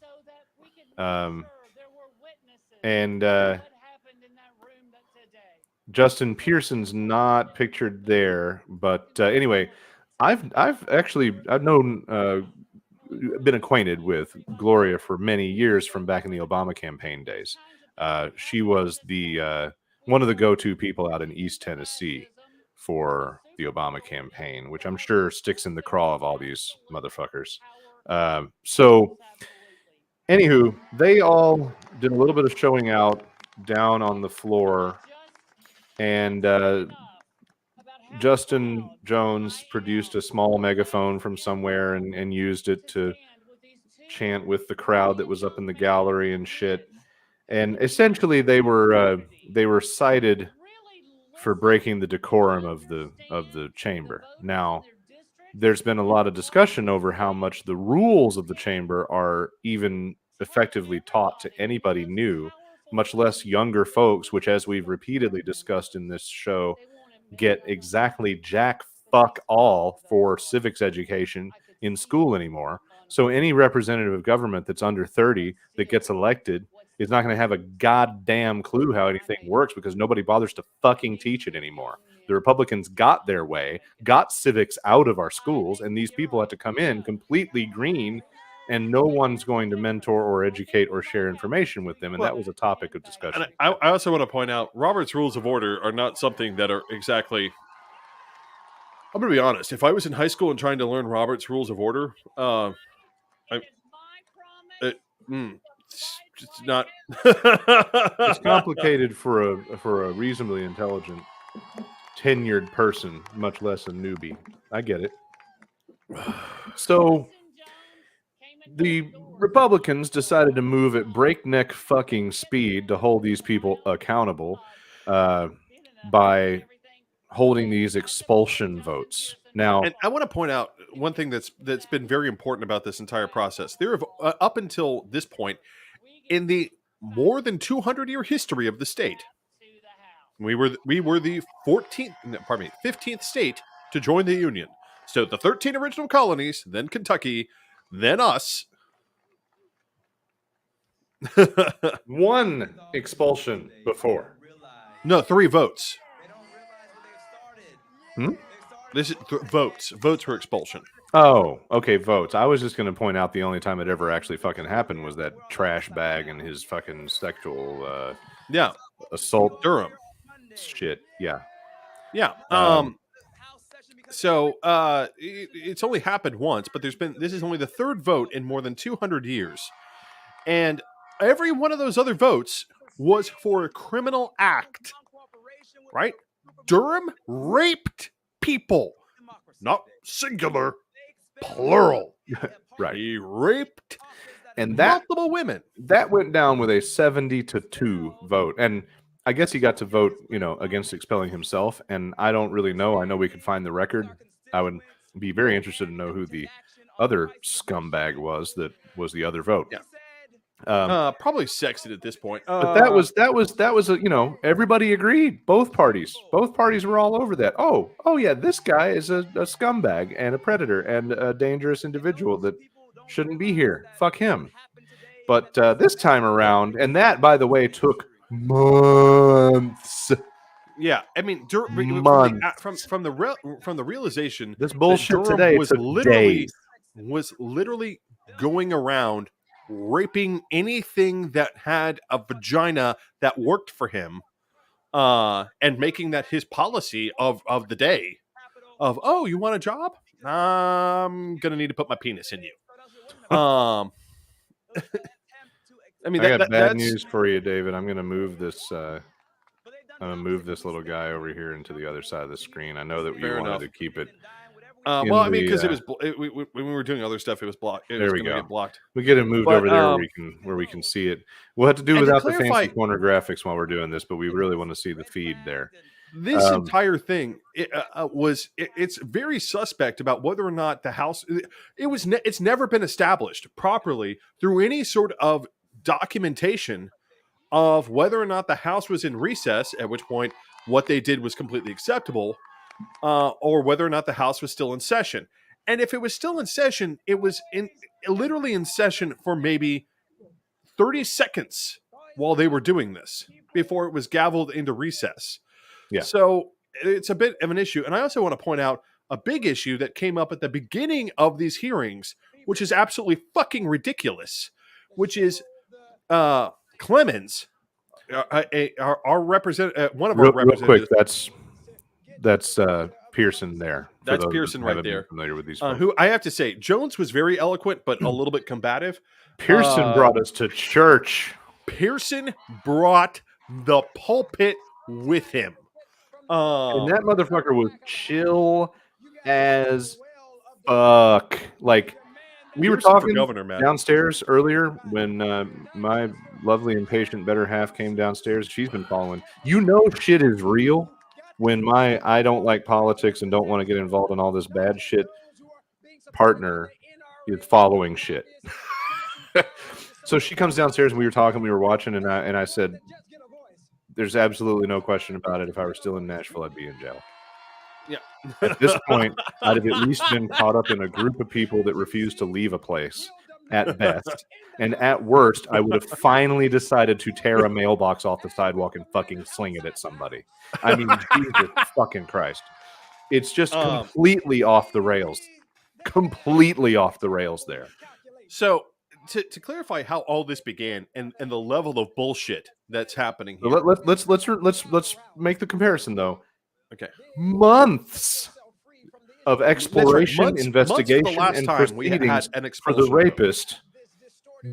Speaker 2: And Justin Pearson's not pictured there, but anyway, I've been acquainted with Gloria for many years from back in the Obama campaign days. She was one of the go-to people out in East Tennessee for the Obama campaign, which I'm sure sticks in the craw of all these motherfuckers. So, anywho, they all did a little bit of showing out down on the floor, and Justin Jones produced a small megaphone from somewhere and used it to chant with the crowd that was up in the gallery and shit. And essentially, they were cited for breaking the decorum of the chamber. Now, there's been a lot of discussion over how much the rules of the chamber are even effectively taught to anybody new, much less younger folks, which, as we've repeatedly discussed in this show, get exactly jack fuck all for civics education in school anymore. So any representative of government that's under 30 that gets elected is not going to have a goddamn clue how anything works because nobody bothers to fucking teach it anymore. The Republicans got their way, got civics out of our schools, and these people have to come in completely green, and no one's going to mentor or educate or share information with them. And that was a topic of discussion.
Speaker 1: And I also want to point out Robert's Rules of Order are not something that are exactly. I'm going to be honest. If I was in high school and trying to learn Robert's Rules of Order, it's not.
Speaker 2: It's complicated for a reasonably intelligent, tenured person, much less a newbie. I get it. So the Republicans decided to move at breakneck fucking speed to hold these people accountable by holding these expulsion votes. Now,
Speaker 1: And I want to point out one thing that's been very important about this entire process. There have up until this point, in the more than 200-year history of the state, we were the 15th state to join the Union. So the 13 original colonies, then Kentucky, then us.
Speaker 2: one expulsion before.
Speaker 1: No, 3 votes.
Speaker 2: Hmm?
Speaker 1: This is votes for expulsion.
Speaker 2: Oh, okay, votes. I was just going to point out the only time it ever actually fucking happened was that trash bag and his fucking sexual
Speaker 1: Yeah,
Speaker 2: assault
Speaker 1: Durham.
Speaker 2: shit. Yeah.
Speaker 1: Yeah. So it's only happened once, but this is only the 3rd vote in more than 200 years. And every one of those other votes was for a criminal act. Right? Durham raped people. Not singular, plural.
Speaker 2: Right.
Speaker 1: He raped
Speaker 2: And that
Speaker 1: multiple women.
Speaker 2: that went down with a 70-2 vote. And I guess he got to vote, against expelling himself. And I don't really know. I know we could find the record. I would be very interested to know who the other scumbag was that was the other vote.
Speaker 1: Yeah.
Speaker 2: Probably
Speaker 1: Sexted at this point.
Speaker 2: but that was everybody agreed. Both parties were all over that. Oh yeah, this guy is a scumbag and a predator and a dangerous individual that shouldn't be here. Fuck him. But this time around, and that, by the way, took months.
Speaker 1: Yeah, I mean,
Speaker 2: Months.
Speaker 1: from the realization
Speaker 2: This bullshit
Speaker 1: that Durham
Speaker 2: today
Speaker 1: was
Speaker 2: took days.
Speaker 1: literally going around raping anything that had a vagina that worked for him, and making that his policy of the day. Of, oh, you want a job? I'm gonna need to put my penis in you. I mean,
Speaker 2: I got bad
Speaker 1: that's
Speaker 2: news for you, David. I'm gonna move this. I'm gonna move this little guy over here into the other side of the screen. I know that you
Speaker 1: Fair
Speaker 2: wanted
Speaker 1: enough.
Speaker 2: to keep it.
Speaker 1: well, I mean, because it was when we were doing other stuff, it was blocked. It
Speaker 2: There
Speaker 1: was
Speaker 2: we
Speaker 1: going to
Speaker 2: go.
Speaker 1: get blocked.
Speaker 2: We get it moved
Speaker 1: But,
Speaker 2: over there where we can see it. We'll have to do
Speaker 1: and to
Speaker 2: without the
Speaker 1: clarify-
Speaker 2: fancy corner graphics while we're doing this, but we really want to see the feed there.
Speaker 1: This entire thing it's very suspect about whether or not the House. It's never been established properly through any sort of documentation of whether or not the House was in recess, at which point what they did was completely acceptable, or whether or not the House was still in session. And if it was still in session, it was literally in session for maybe 30 seconds while they were doing this before it was gavelled into recess.
Speaker 2: Yeah.
Speaker 1: So it's a bit of an issue. And I also want to point out a big issue that came up at the beginning of these hearings, which is absolutely fucking ridiculous, which is Clemens, our representative, one of our
Speaker 2: Real
Speaker 1: representatives.
Speaker 2: quick, that's Pearson there. for
Speaker 1: That's
Speaker 2: those that
Speaker 1: Pearson right
Speaker 2: haven't been
Speaker 1: there.
Speaker 2: Familiar with these folks.
Speaker 1: Who I have to say, Jones was very eloquent, but a little bit combative.
Speaker 2: Pearson brought us to church.
Speaker 1: Pearson brought the pulpit with him.
Speaker 2: And that motherfucker was chill as fuck. Like, we were
Speaker 1: Pearson for
Speaker 2: talking
Speaker 1: governor, man.
Speaker 2: downstairs earlier when my lovely and patient better half came downstairs. She's been following. Shit is real when my I don't like politics and don't want to get involved in all this bad shit partner is following shit. So she comes downstairs and we were watching, and I said, there's absolutely no question about it. If I were still in Nashville, I'd be in jail.
Speaker 1: Yeah.
Speaker 2: At this point, I'd have at least been caught up in a group of people that refused to leave a place at best. And at worst, I would have finally decided to tear a mailbox off the sidewalk and fucking sling it at somebody. I mean, Jesus fucking Christ. It's just completely off the rails. Completely off the rails there.
Speaker 1: So to clarify how all this began and the level of bullshit that's happening here.
Speaker 2: Let's make the comparison though.
Speaker 1: Okay.
Speaker 2: Months of exploration,
Speaker 1: Months
Speaker 2: investigation,
Speaker 1: the last
Speaker 2: and
Speaker 1: time we had
Speaker 2: proceedings
Speaker 1: an
Speaker 2: for the
Speaker 1: expulsion.
Speaker 2: rapist.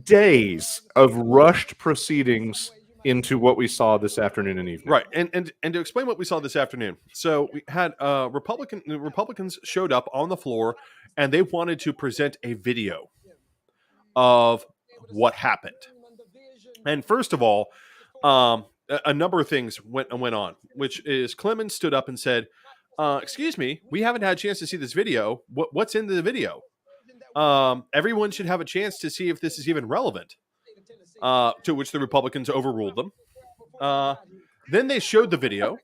Speaker 2: Days of rushed proceedings into what we saw this afternoon and evening.
Speaker 1: Right, and to explain what we saw this afternoon. So we had Republicans showed up on the floor, and they wanted to present a video of what happened. And first of all, a number of things went on, which is Clemens stood up and said, "Excuse me, we haven't had a chance to see this video. What's in the video? Everyone should have a chance to see if this is even relevant." To which the Republicans overruled them. Then they showed the video.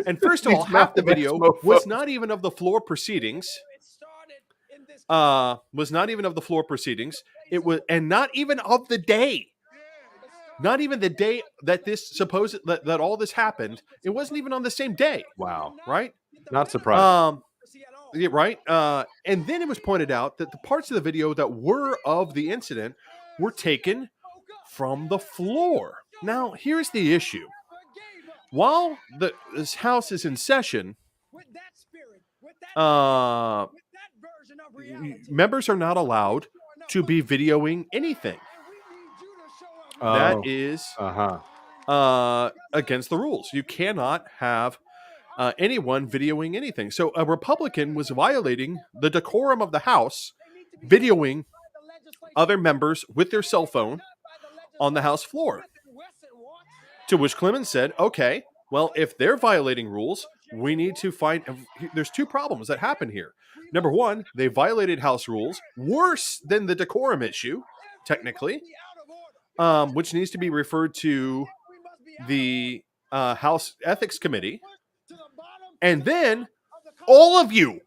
Speaker 1: And first of all, half the video was not even of the floor proceedings. It was, and not even of the day. Not even the day that that all this happened. It wasn't even on the same day.
Speaker 2: Wow.
Speaker 1: Right?
Speaker 2: Not surprised.
Speaker 1: Yeah, right. And then it was pointed out that the parts of the video that were of the incident were taken from the floor. Now, here's the issue. While this house is in session, members are not allowed to be videoing anything. That is against the rules. You cannot have anyone videoing anything. So a Republican was violating the decorum of the House, videoing other members with their cell phone on the House floor. To which Clemens said, okay, well, if they're violating rules, we need to find... There's two problems that happen here. Number one, they violated House rules worse than the decorum issue, technically, which needs to be referred to the House Ethics Committee. And then all of you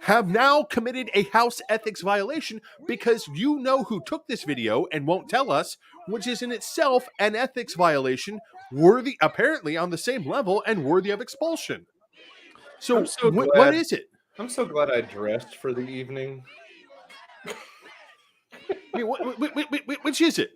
Speaker 1: have now committed a House ethics violation because you know who took this video and won't tell us, which is in itself an ethics violation worthy, apparently on the same level and worthy of expulsion. So, what is it?
Speaker 2: I'm so glad I dressed for the evening.
Speaker 1: I mean, which is it?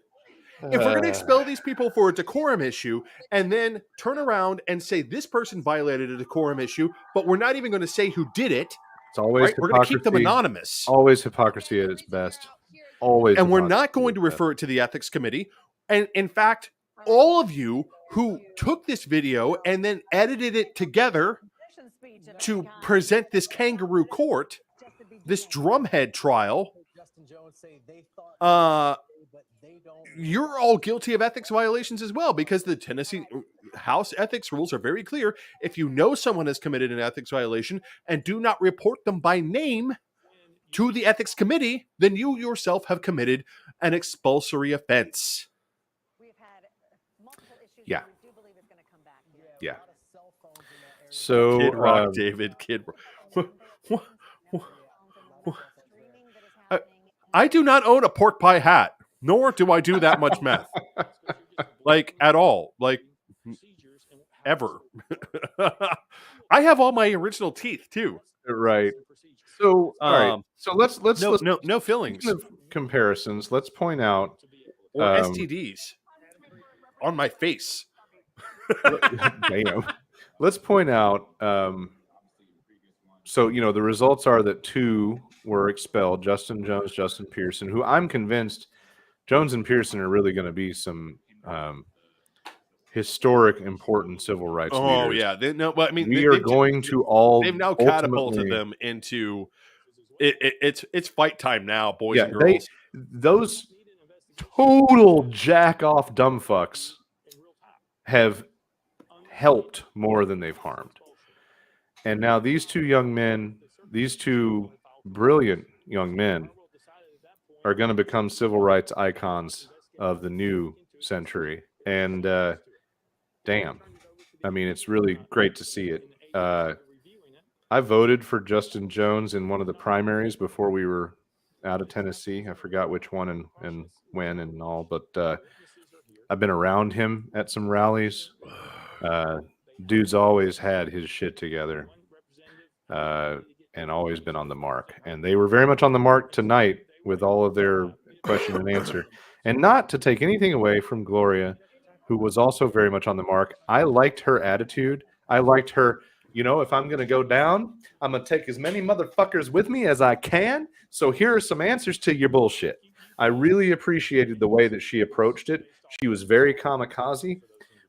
Speaker 1: If we're going to expel these people for a decorum issue and then turn around and say this person violated a decorum issue, but we're not even going to say who did it,
Speaker 2: it's always
Speaker 1: right? We're going to keep them anonymous.
Speaker 2: Always hypocrisy at its best. Always.
Speaker 1: And we're not going to refer it to the ethics committee. And in fact, all of you who took this video and then edited it together to present this kangaroo court, this drumhead trial, you're all guilty of ethics violations as well, because the Tennessee House ethics rules are very clear. If you know someone has committed an ethics violation and do not report them by name to the ethics committee, then you yourself have committed an expulsory offense.
Speaker 2: Yeah. Yeah. So,
Speaker 1: Kid Rock, David, Kid Rock. I do not own a pork pie hat, nor do I do that much meth. Like, at all. Like, ever. I have all my original teeth, too.
Speaker 2: Right. So, all right. So let's
Speaker 1: no fillings.
Speaker 2: Comparisons. Let's point out
Speaker 1: or STDs on my face.
Speaker 2: Damn. Let's point out. So the results are that 2 were expelled: Justin Jones, Justin Pearson. Who I'm convinced Jones and Pearson are really going to be some historic, important civil rights leaders.
Speaker 1: Oh yeah,
Speaker 2: we are going to all.
Speaker 1: They've now catapulted them into. It's fight time now, boys and girls.
Speaker 2: Those total jack off dumb fucks have helped more than they've harmed. And now these 2 young men, these 2 brilliant young men, are going to become civil rights icons of the new century. And damn, I mean, it's really great to see it. I voted for Justin Jones in one of the primaries before we were out of Tennessee. I forgot which one and when and all, but I've been around him at some rallies. Dude's always had his shit together and always been on the mark. And they were very much on the mark tonight with all of their question and answer. And not to take anything away from Gloria, who was also very much on the mark. I liked her attitude. I liked her, if I'm going to go down, I'm going to take as many motherfuckers with me as I can. So here are some answers to your bullshit. I really appreciated the way that she approached it. She was very kamikaze.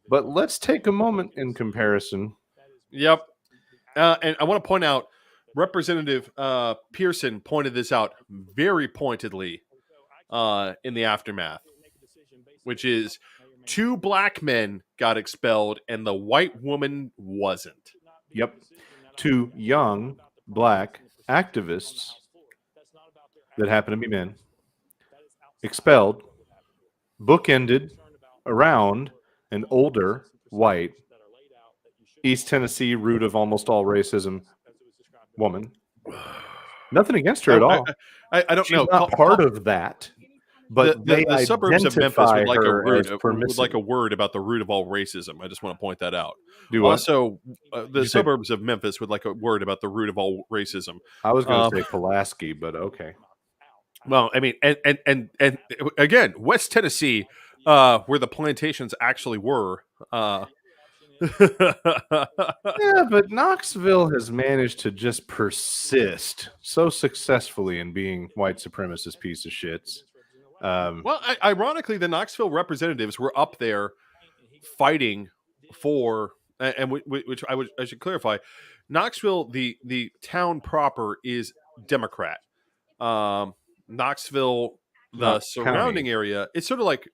Speaker 2: But let's take a moment in comparison.
Speaker 1: Yep. And I want to point out, Representative Pearson pointed this out very pointedly in the aftermath, which is 2 black men got expelled and the white woman wasn't.
Speaker 2: Yep. 2 young black activists that happen to be men expelled, bookended around an older white East Tennessee root of almost all racism woman. Nothing against her at all.
Speaker 1: I don't
Speaker 2: She's
Speaker 1: know.
Speaker 2: not part of that. But
Speaker 1: the suburbs of Memphis would like
Speaker 2: would
Speaker 1: like a word about the root of all racism. I just want to point that out.
Speaker 2: what?
Speaker 1: Also, the suburbs of Memphis would like a word about the root of all racism.
Speaker 2: I was going to say Pulaski, but okay.
Speaker 1: Well, I mean, and again, West Tennessee, where the plantations actually were.
Speaker 2: Yeah, but Knoxville has managed to just persist so successfully in being white supremacist piece of shits.
Speaker 1: Well, ironically, the Knoxville representatives were up there fighting for, and which I should clarify, Knoxville, the town proper is Democrat. Knoxville, the surrounding area, it's sort of like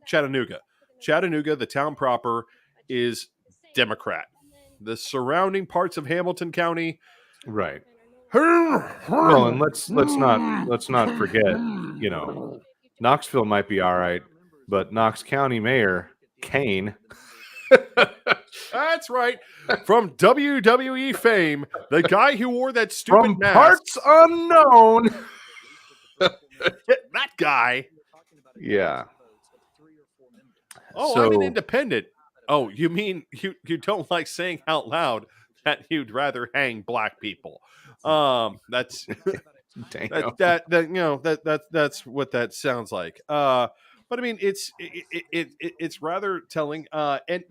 Speaker 1: Chattanooga. Chattanooga, the town proper, is Democrat. The surrounding parts of Hamilton County,
Speaker 2: right? Well, and let's not forget, Knoxville might be all right, but Knox County Mayor Kane.
Speaker 1: That's right. From WWE fame, the guy who wore that stupid
Speaker 2: from
Speaker 1: mask.
Speaker 2: Parts unknown.
Speaker 1: That guy.
Speaker 2: Yeah.
Speaker 1: Oh, I'm an independent. Oh, you mean you don't like saying out loud that you'd rather hang black people? That's that's what that sounds like. But I mean, it's rather telling. And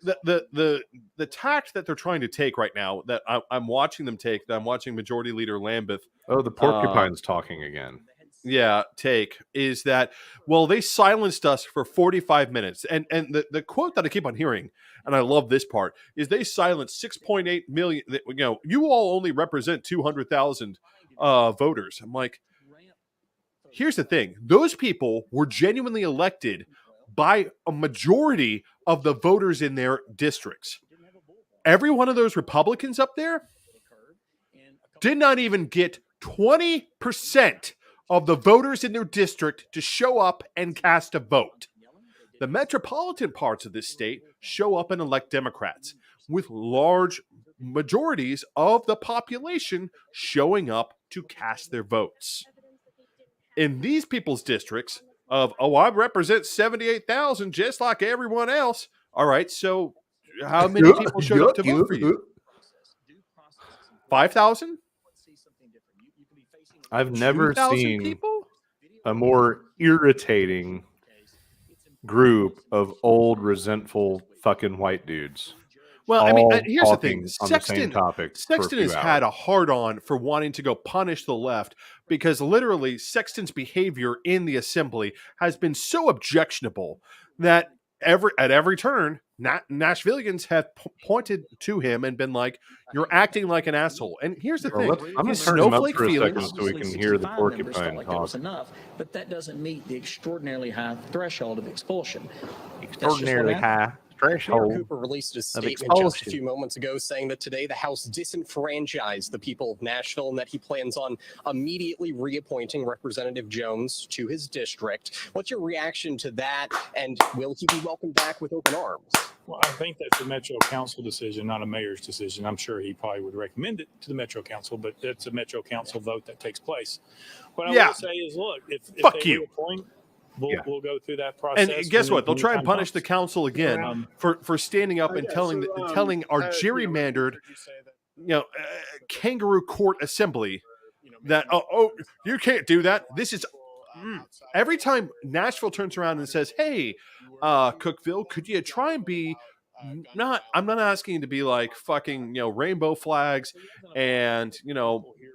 Speaker 1: the tact that they're trying to take right now, that I'm watching them take, that I'm watching Majority Leader Lambeth.
Speaker 2: Oh, the porcupine's talking again.
Speaker 1: Yeah, take is that, well, they silenced us for 45 minutes. And the quote that I keep on hearing, and I love this part, is they silenced 6.8 million. You all only represent 200,000 voters. I'm like, here's the thing. Those people were genuinely elected by a majority of the voters in their districts. Every one of those Republicans up there did not even get 20% of the voters in their district to show up and cast a vote. The metropolitan parts of this state show up and elect Democrats, with large majorities of the population showing up to cast their votes. In these people's districts I represent 78,000 just like everyone else. All right, so how many people showed up to vote for you? 5,000?
Speaker 2: I've never seen
Speaker 1: people?
Speaker 2: A more irritating group of old, resentful fucking white dudes.
Speaker 1: Well, I mean, here's the thing.
Speaker 2: Sexton
Speaker 1: has had a hard-on for wanting to go punish the left because literally Sexton's behavior in the assembly has been so objectionable that at every turn, Nashvillians have pointed to him and been like, "You're acting like an asshole." And here's the thing:
Speaker 2: I'm going to turn him up for a second so we can hear the porcupine talk.
Speaker 5: Enough, but that doesn't meet the extraordinarily high threshold of expulsion.
Speaker 2: Extraordinarily high
Speaker 6: Mayor
Speaker 2: threshold.
Speaker 6: Cooper released a
Speaker 2: of
Speaker 6: statement
Speaker 2: expulsion
Speaker 6: just a few moments ago saying that today the House disenfranchised the people of Nashville and that he plans on immediately reappointing Representative Jones to his district. What's your reaction to that? And will he be welcomed back with open arms?
Speaker 7: Well, I think that's a Metro Council decision, not a mayor's decision. I'm sure he probably would recommend it to the Metro Council, but it's a Metro Council vote that takes place. What I
Speaker 1: Yeah.
Speaker 7: will say is, look, if
Speaker 1: Fuck
Speaker 7: they
Speaker 1: you.
Speaker 7: reappoint, we'll,
Speaker 2: Yeah.
Speaker 7: we'll go through that process.
Speaker 1: And guess what? They'll
Speaker 7: when
Speaker 1: try and
Speaker 7: time
Speaker 1: punish the
Speaker 7: comes.
Speaker 1: council again for standing up and telling our gerrymandered, kangaroo court assembly that you can't do that. This is every time Nashville turns around and says, "Hey, Cookville, could you try and be not?" I'm not asking you to be like fucking rainbow flags and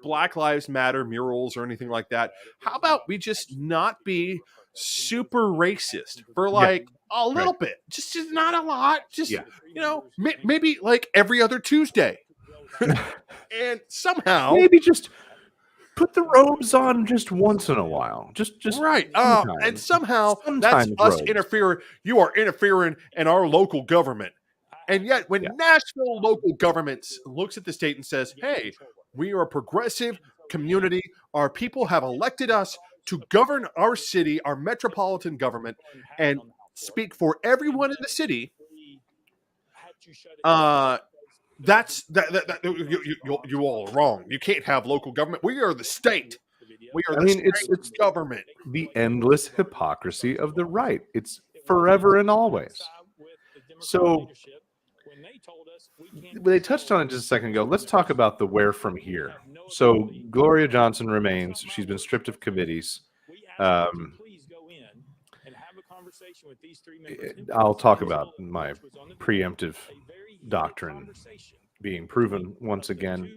Speaker 1: Black Lives Matter murals or anything like that. How about we just not be super racist for like a little bit, just not a lot, just maybe like every other Tuesday, and somehow
Speaker 2: Maybe just put the robes on just once in a while. Just
Speaker 1: right.
Speaker 2: sometimes.
Speaker 1: And somehow that's
Speaker 2: Sometimes
Speaker 1: us
Speaker 2: robes.
Speaker 1: interfering. You are interfering in our local government. And yet when Nashville local governments looks at the state and says, hey, we are a progressive community. Our people have elected us to govern our city, our metropolitan government, and speak for everyone in the city. That's you all are wrong. You can't have local government. We are the state. We are it's government.
Speaker 2: The endless hypocrisy of the right. It's forever and always. So they touched on it just a second ago. Let's talk about the where from here. So Gloria Johnson remains. She's been stripped of committees. I'll talk about my preemptive doctrine being proven once again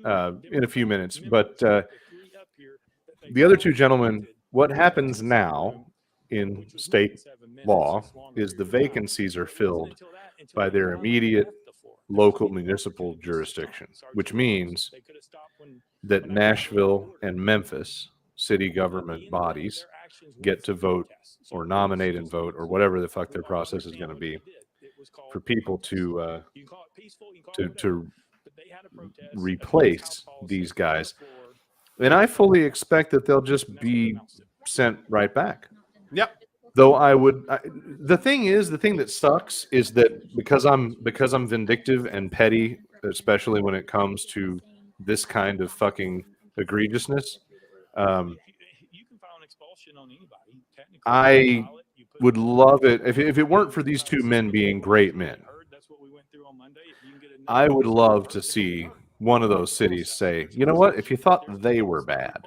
Speaker 2: in a few minutes. But the other two gentlemen, what happens now in state law is the vacancies are filled by their immediate local municipal jurisdiction, which means that Nashville and Memphis city government bodies get to vote or nominate and vote or whatever the fuck their process is going to be for people to replace these guys. And I fully expect that they'll just be sent right back.
Speaker 1: Yep.
Speaker 2: Though the thing that sucks is that because I'm vindictive and petty, especially when it comes to this kind of fucking egregiousness, I would love it if it weren't for these two men being great men. I would love to see one of those cities say, you know what, if you thought they were bad,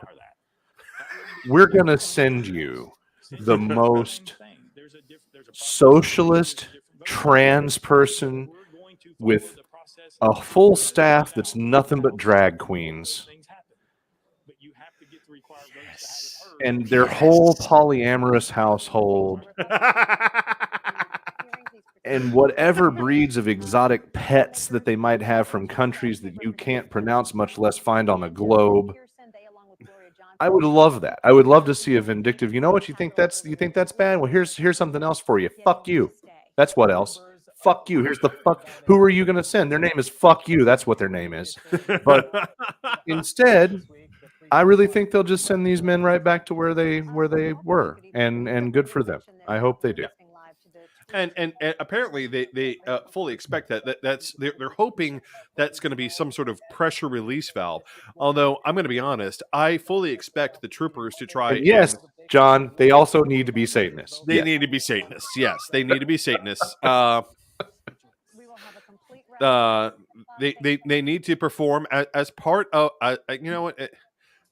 Speaker 2: we're going to send you the most socialist trans person with a full staff that's nothing but drag queens. And their whole polyamorous household. And whatever breeds of exotic pets that they might have from countries that you can't pronounce, much less find on a globe. I would love that. I would love to see a vindictive. You know what? You think that's bad? Well, here's something else for you. Fuck you. That's what else. Fuck you. Here's the fuck. Who are you going to send? Their name is fuck you. That's what their name is. But instead, I really think they'll just send these men right back to where they were, and good for them. I hope they do.
Speaker 1: And apparently they fully expect they're hoping that's going to be some sort of pressure release valve. Although I'm going to be honest, I fully expect the troopers to try.
Speaker 2: And yes, John, they also need to be Satanists.
Speaker 1: They need to be Satanists. Yes, they need to be Satanists. They need to perform as part of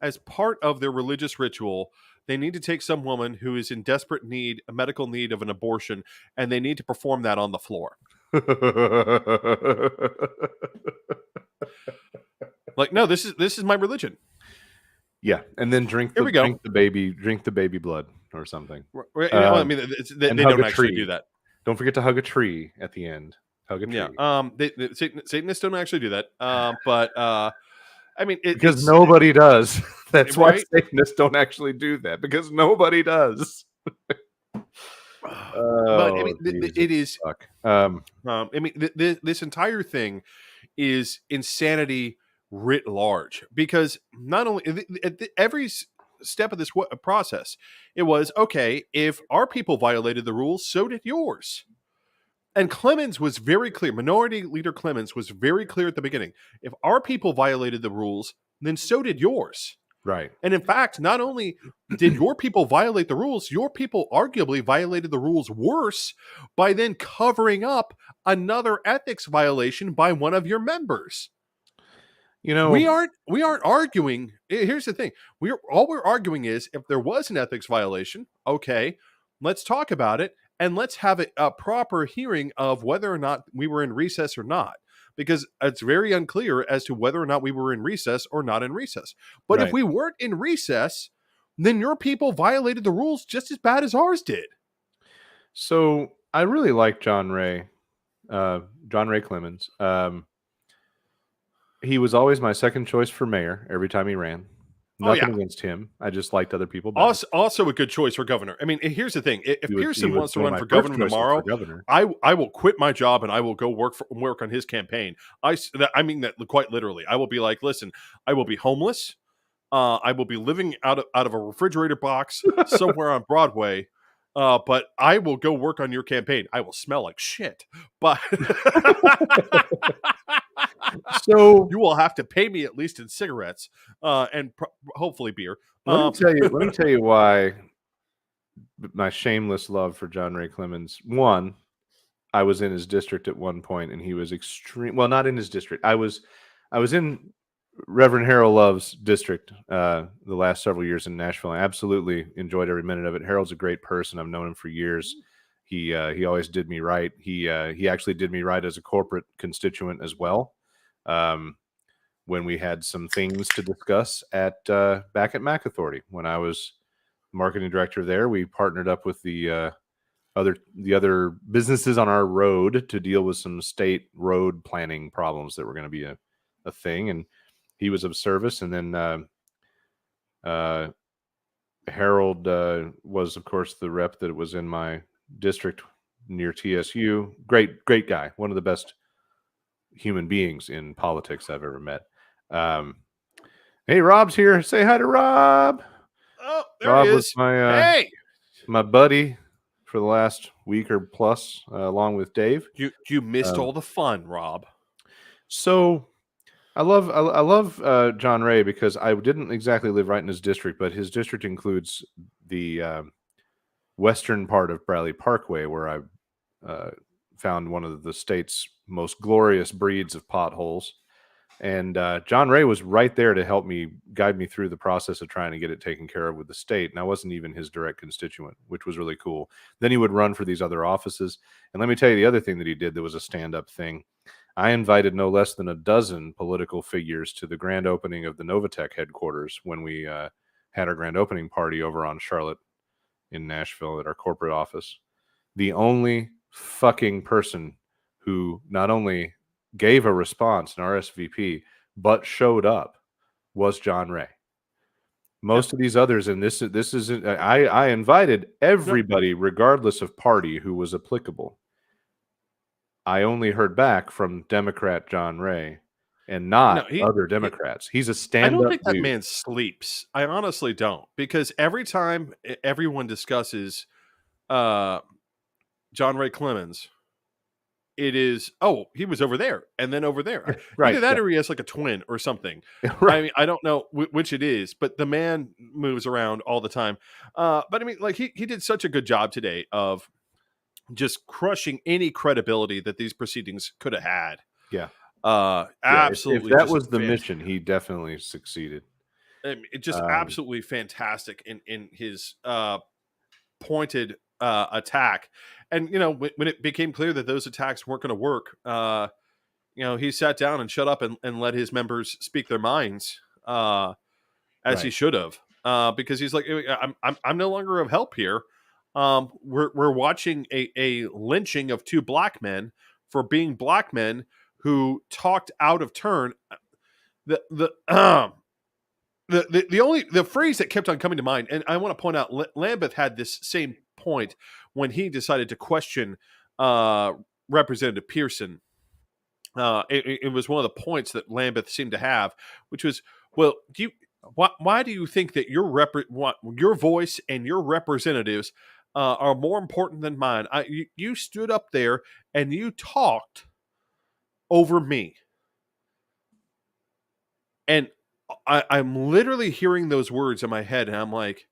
Speaker 1: as part of their religious ritual. They need to take some woman who is in desperate need, a medical need of an abortion, and they need to perform that on the floor. Like, no, this is my religion.
Speaker 2: Yeah, and then drink the baby blood or something.
Speaker 1: I mean, they don't actually do that.
Speaker 2: Don't forget to hug a tree at the end. Hug a tree.
Speaker 1: Yeah. Satanists don't actually do that. But I mean,
Speaker 2: because nobody does. That's why Satanists don't actually do that, because nobody does.
Speaker 1: But I mean, it is. I mean, this entire thing is insanity writ large, because not only at every step of this process, it was okay. If our people violated the rules, so did yours. And Clemens was very clear. Minority Leader Clemens was very clear at the beginning. If our people violated the rules, then so did yours.
Speaker 2: Right.
Speaker 1: And in fact, not only did your people violate the rules, your people arguably violated the rules worse by then covering up another ethics violation by one of your members.
Speaker 2: You know,
Speaker 1: we aren't arguing. Here's the thing. All we're arguing is if there was an ethics violation, okay, let's talk about it and let's have a proper hearing of whether or not we were in recess or not. Because it's very unclear as to whether or not we were in recess or not in recess. But if
Speaker 2: Right.
Speaker 1: we weren't in recess, then your people violated the rules just as bad as ours did.
Speaker 2: So I really like John Ray Clemens. He was always my second choice for mayor every time he ran. Nothing against him. I just liked other people better.
Speaker 1: Also a good choice for governor. I mean, here's the thing. If Pearson wants to run for
Speaker 2: first
Speaker 1: governor
Speaker 2: choice
Speaker 1: tomorrow,
Speaker 2: for governor.
Speaker 1: I will quit my job and I will go work on his campaign. I mean that quite literally. I will be like, listen, I will be homeless. I will be living out of a refrigerator box somewhere on Broadway. But I will go work on your campaign. I will smell like shit, but
Speaker 2: So
Speaker 1: you will have to pay me at least in cigarettes and hopefully beer.
Speaker 2: let me tell you why my shameless love for John Ray Clemens. One, I was in his district at one point, and he was extreme. Well, not in his district. I was in Reverend Harold Love's district the last several years in Nashville. I absolutely enjoyed every minute of it. Harold's a great person. I've known him for years. He always did me right. He actually did me right as a corporate constituent as well. When we had some things to discuss at back at Mac Authority when I was marketing director there, we partnered up with the other businesses on our road to deal with some state road planning problems that were going to be a thing, and he was of service. And then Harold was, of course, the rep that was in my district near TSU. Great guy, one of the best human beings in politics I've ever met. Hey, Rob's here. Say hi to Rob.
Speaker 1: Oh, there
Speaker 2: Rob
Speaker 1: he is.
Speaker 2: was my buddy for the last week or plus, along with Dave.
Speaker 1: You missed all the fun, Rob.
Speaker 2: So I love John Ray because I didn't exactly live right in his district, but his district includes the western part of Bradley Parkway, where I found one of the state's most glorious breeds of potholes. And John Ray was right there to help me guide me through the process of trying to get it taken care of with the state. And I wasn't even his direct constituent, which was really cool. Then he would run for these other offices. And let me tell you the other thing that he did that was a stand-up thing. I invited no less than a dozen political figures to the grand opening of the Novatech headquarters when we had our grand opening party over on Charlotte in Nashville at our corporate office. The only fucking person who not only gave a response, an RSVP, but showed up was John Ray. Most of these others, and this is I invited everybody, regardless of party, who was applicable. I only heard back from Democrat John Ray and not other Democrats. He's a stand-up
Speaker 1: I don't think that
Speaker 2: dude.
Speaker 1: man sleeps. I honestly don't, because every time everyone discusses John Ray Clemens, it is, oh, he was over there and then over there.
Speaker 2: Right,
Speaker 1: Either that or he has like a twin or something.
Speaker 2: Right.
Speaker 1: I mean, I don't know which it is, but the man moves around all the time. But I mean, like he did such a good job today of just crushing any credibility that these proceedings could have had.
Speaker 2: Yeah.
Speaker 1: Absolutely.
Speaker 2: If that was the mission, he definitely succeeded.
Speaker 1: I mean, just absolutely fantastic in his pointed attack. And, you know, when it became clear that those attacks weren't going to work, you know, he sat down and shut up and let his members speak their minds as he should have, because he's like, I'm no longer of help here. We're watching a lynching of two black men for being black men who talked out of turn. The phrase that kept on coming to mind, and I want to point out, Lambeth had this same point when he decided to question Representative Pearson. It was one of the points that Lambeth seemed to have, which was, well, why do you think that your voice and your representatives are more important than mine. You stood up there and you talked over me. And I'm literally hearing those words in my head, and I'm like,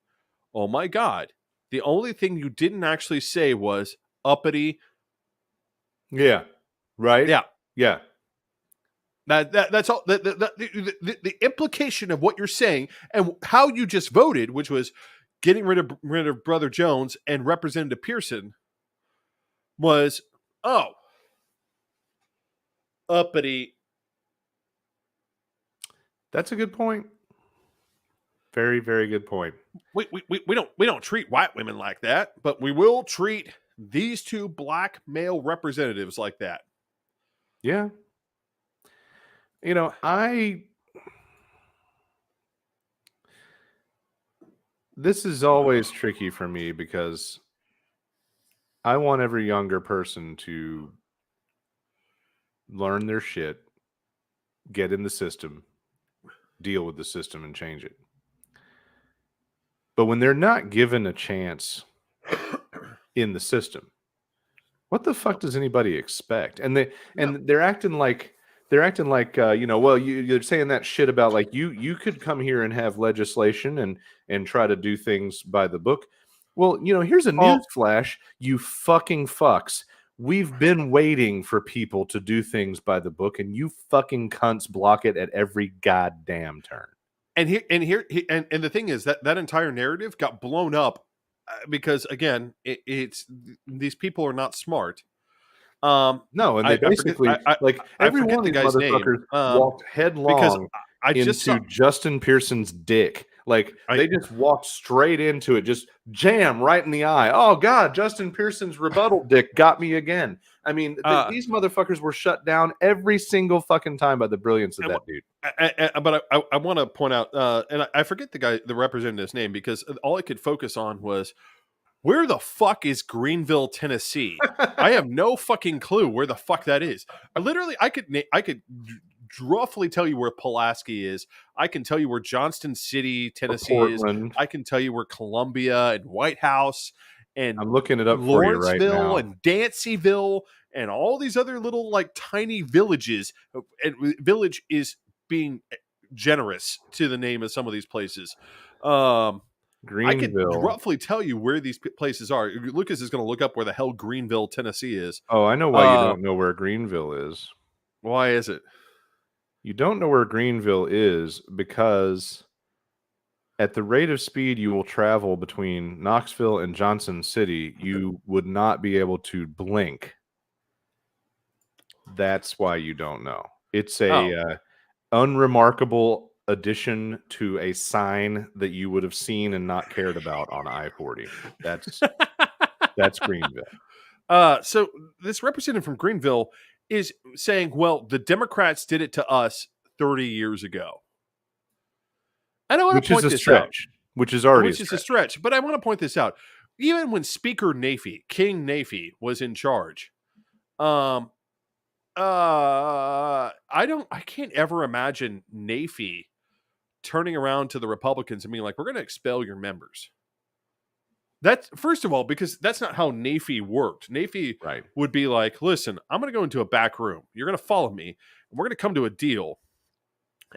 Speaker 1: oh my God. The only thing you didn't actually say was uppity.
Speaker 2: Yeah. Right?
Speaker 1: Yeah.
Speaker 2: Yeah.
Speaker 1: That's all. The implication of what you're saying and how you just voted, which was getting rid of Brother Jones and Representative Pearson, was, oh, uppity.
Speaker 2: That's a good point. Very, very good point.
Speaker 1: We don't treat white women like that, but we will treat these two black male representatives like that.
Speaker 2: Yeah. This is always tricky for me because I want every younger person to learn their shit, get in the system, deal with the system, and change it. But when they're not given a chance in the system, what the fuck does anybody expect? And they're acting like well, you're saying that shit about like you could come here and have legislation and try to do things by the book. Well, here's a news flash, you fucking fucks. We've been waiting for people to do things by the book, and you fucking cunts block it at every goddamn turn.
Speaker 1: And the thing is that entire narrative got blown up because again, it's these people are not smart.
Speaker 2: No, and they basically every one of these motherfuckers walked headlong into Justin Pearson's dick. They just walked straight into it, just jam right in the eye. Oh God, Justin Pearson's rebuttal dick got me again. I mean, these motherfuckers were shut down every single fucking time by the brilliance of that dude.
Speaker 1: But I want to point out, and I forget the representative's name because all I could focus on was, where the fuck is Greenville, Tennessee? I have no fucking clue where the fuck that is. I could roughly tell you where Pulaski is. I can tell you where Johnston City, Tennessee is. I can tell you where Columbia and White House and
Speaker 2: I'm looking it up for you right now.
Speaker 1: And Dancyville and all these other little like tiny villages. And village is being generous to the name of some of these places.
Speaker 2: Greenville.
Speaker 1: I could roughly tell you where these places are. Lucas is going to look up where the hell Greenville, Tennessee is.
Speaker 2: Oh, I know why you don't know where Greenville is.
Speaker 1: Why is it?
Speaker 2: You don't know where Greenville is because at the rate of speed you will travel between Knoxville and Johnson City, you would not be able to blink. That's why you don't know. It's a unremarkable addition to a sign that you would have seen and not cared about on I-40. That's Greenville.
Speaker 1: So this representative from Greenville is saying, well, the Democrats did it to us 30 years ago. And I want to point this out.
Speaker 2: Which is already
Speaker 1: a stretch. But I want to point this out. Even when Speaker Nafee, King Nafee, was in charge, I can't ever imagine Nafee turning around to the Republicans and being like, we're going to expel your members. That's, first of all, because that's not how Nafee worked. Nafee would be like, listen, I'm going to go into a back room. You're going to follow me. And we're going to come to a deal.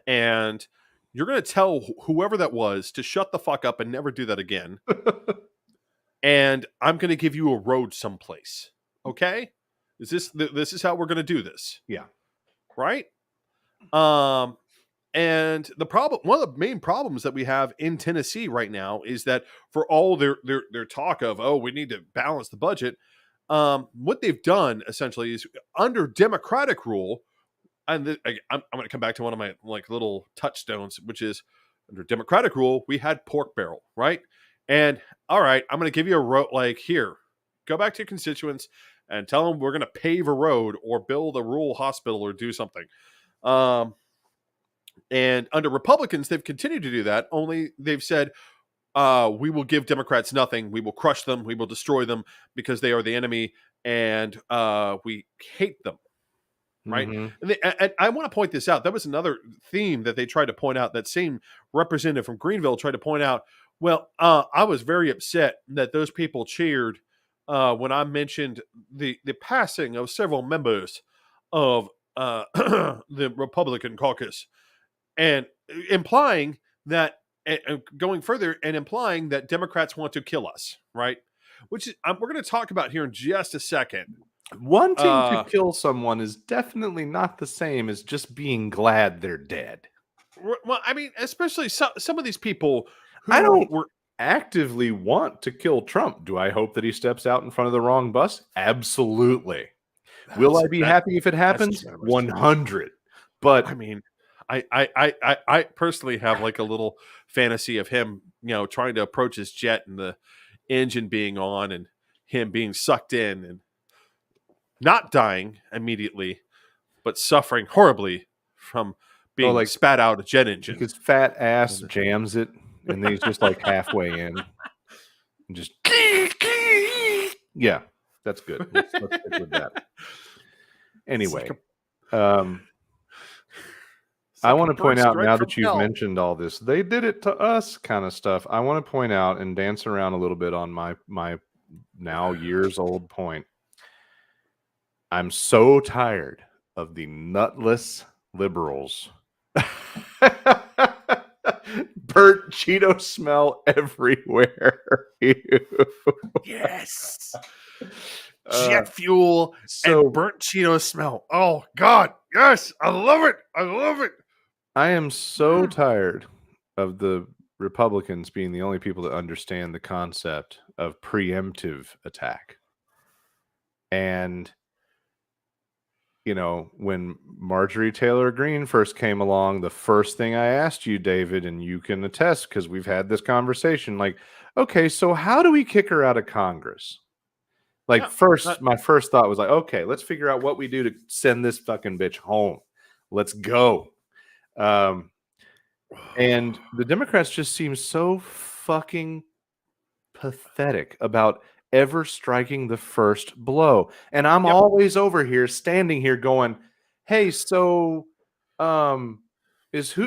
Speaker 1: And you're going to tell whoever that was to shut the fuck up and never do that again. And I'm going to give you a road someplace. Okay? This is how we're going to do this.
Speaker 2: Yeah.
Speaker 1: Right? And the problem, one of the main problems that we have in Tennessee right now is that for all their talk of, oh, we need to balance the budget, what they've done essentially is under Democratic rule, and I'm going to come back to one of my like little touchstones, which is under Democratic rule, we had pork barrel, right? And all right, I'm going to give you a road, like here, go back to your constituents and tell them we're going to pave a road or build a rural hospital or do something. And under Republicans, they've continued to do that. Only they've said, we will give Democrats nothing. We will crush them. We will destroy them because they are the enemy. And we hate them. Right. Mm-hmm. And I want to point this out. That was another theme that they tried to point out. That same representative from Greenville tried to point out, Well, I was very upset that those people cheered when I mentioned the passing of several members of the Republican caucus, and implying that, and going further, and implying that Democrats want to kill us, right? Which is, we're going to talk about here in just a second.
Speaker 2: Wanting to kill someone is definitely not the same as just being glad they're dead.
Speaker 1: Well, I mean, especially some of these people who
Speaker 2: I don't
Speaker 1: were
Speaker 2: actively want to kill Trump. Do I hope that he steps out in front of the wrong bus? Absolutely. Will I be happy if it happens? 100. But
Speaker 1: I mean, I personally have like a little fantasy of him, trying to approach his jet and the engine being on and him being sucked in and not dying immediately, but suffering horribly from being spat out a jet engine.
Speaker 2: His fat ass jams it, and then he's just like halfway in. And just yeah, that's good. Let's stick with that. Anyway, I want to point out, now that you've mentioned all this, they did it to us kind of stuff. I want to point out and dance around a little bit on my now years old point. I'm so tired of the nutless liberals. Burnt Cheeto smell everywhere.
Speaker 1: Yes. Jet fuel and burnt Cheeto smell. Oh, God. Yes. I love it. I love it.
Speaker 2: I am so tired of the Republicans being the only people that understand the concept of preemptive attack. And, when Marjorie Taylor Greene first came along, the first thing I asked you, David, and you can attest because we've had this conversation, like, okay, so how do we kick her out of Congress? Like, my first thought was like, okay, let's figure out what we do to send this fucking bitch home. Let's go. And the Democrats just seem so fucking pathetic about ever striking the first blow. And I'm always over here, standing here going, hey, so is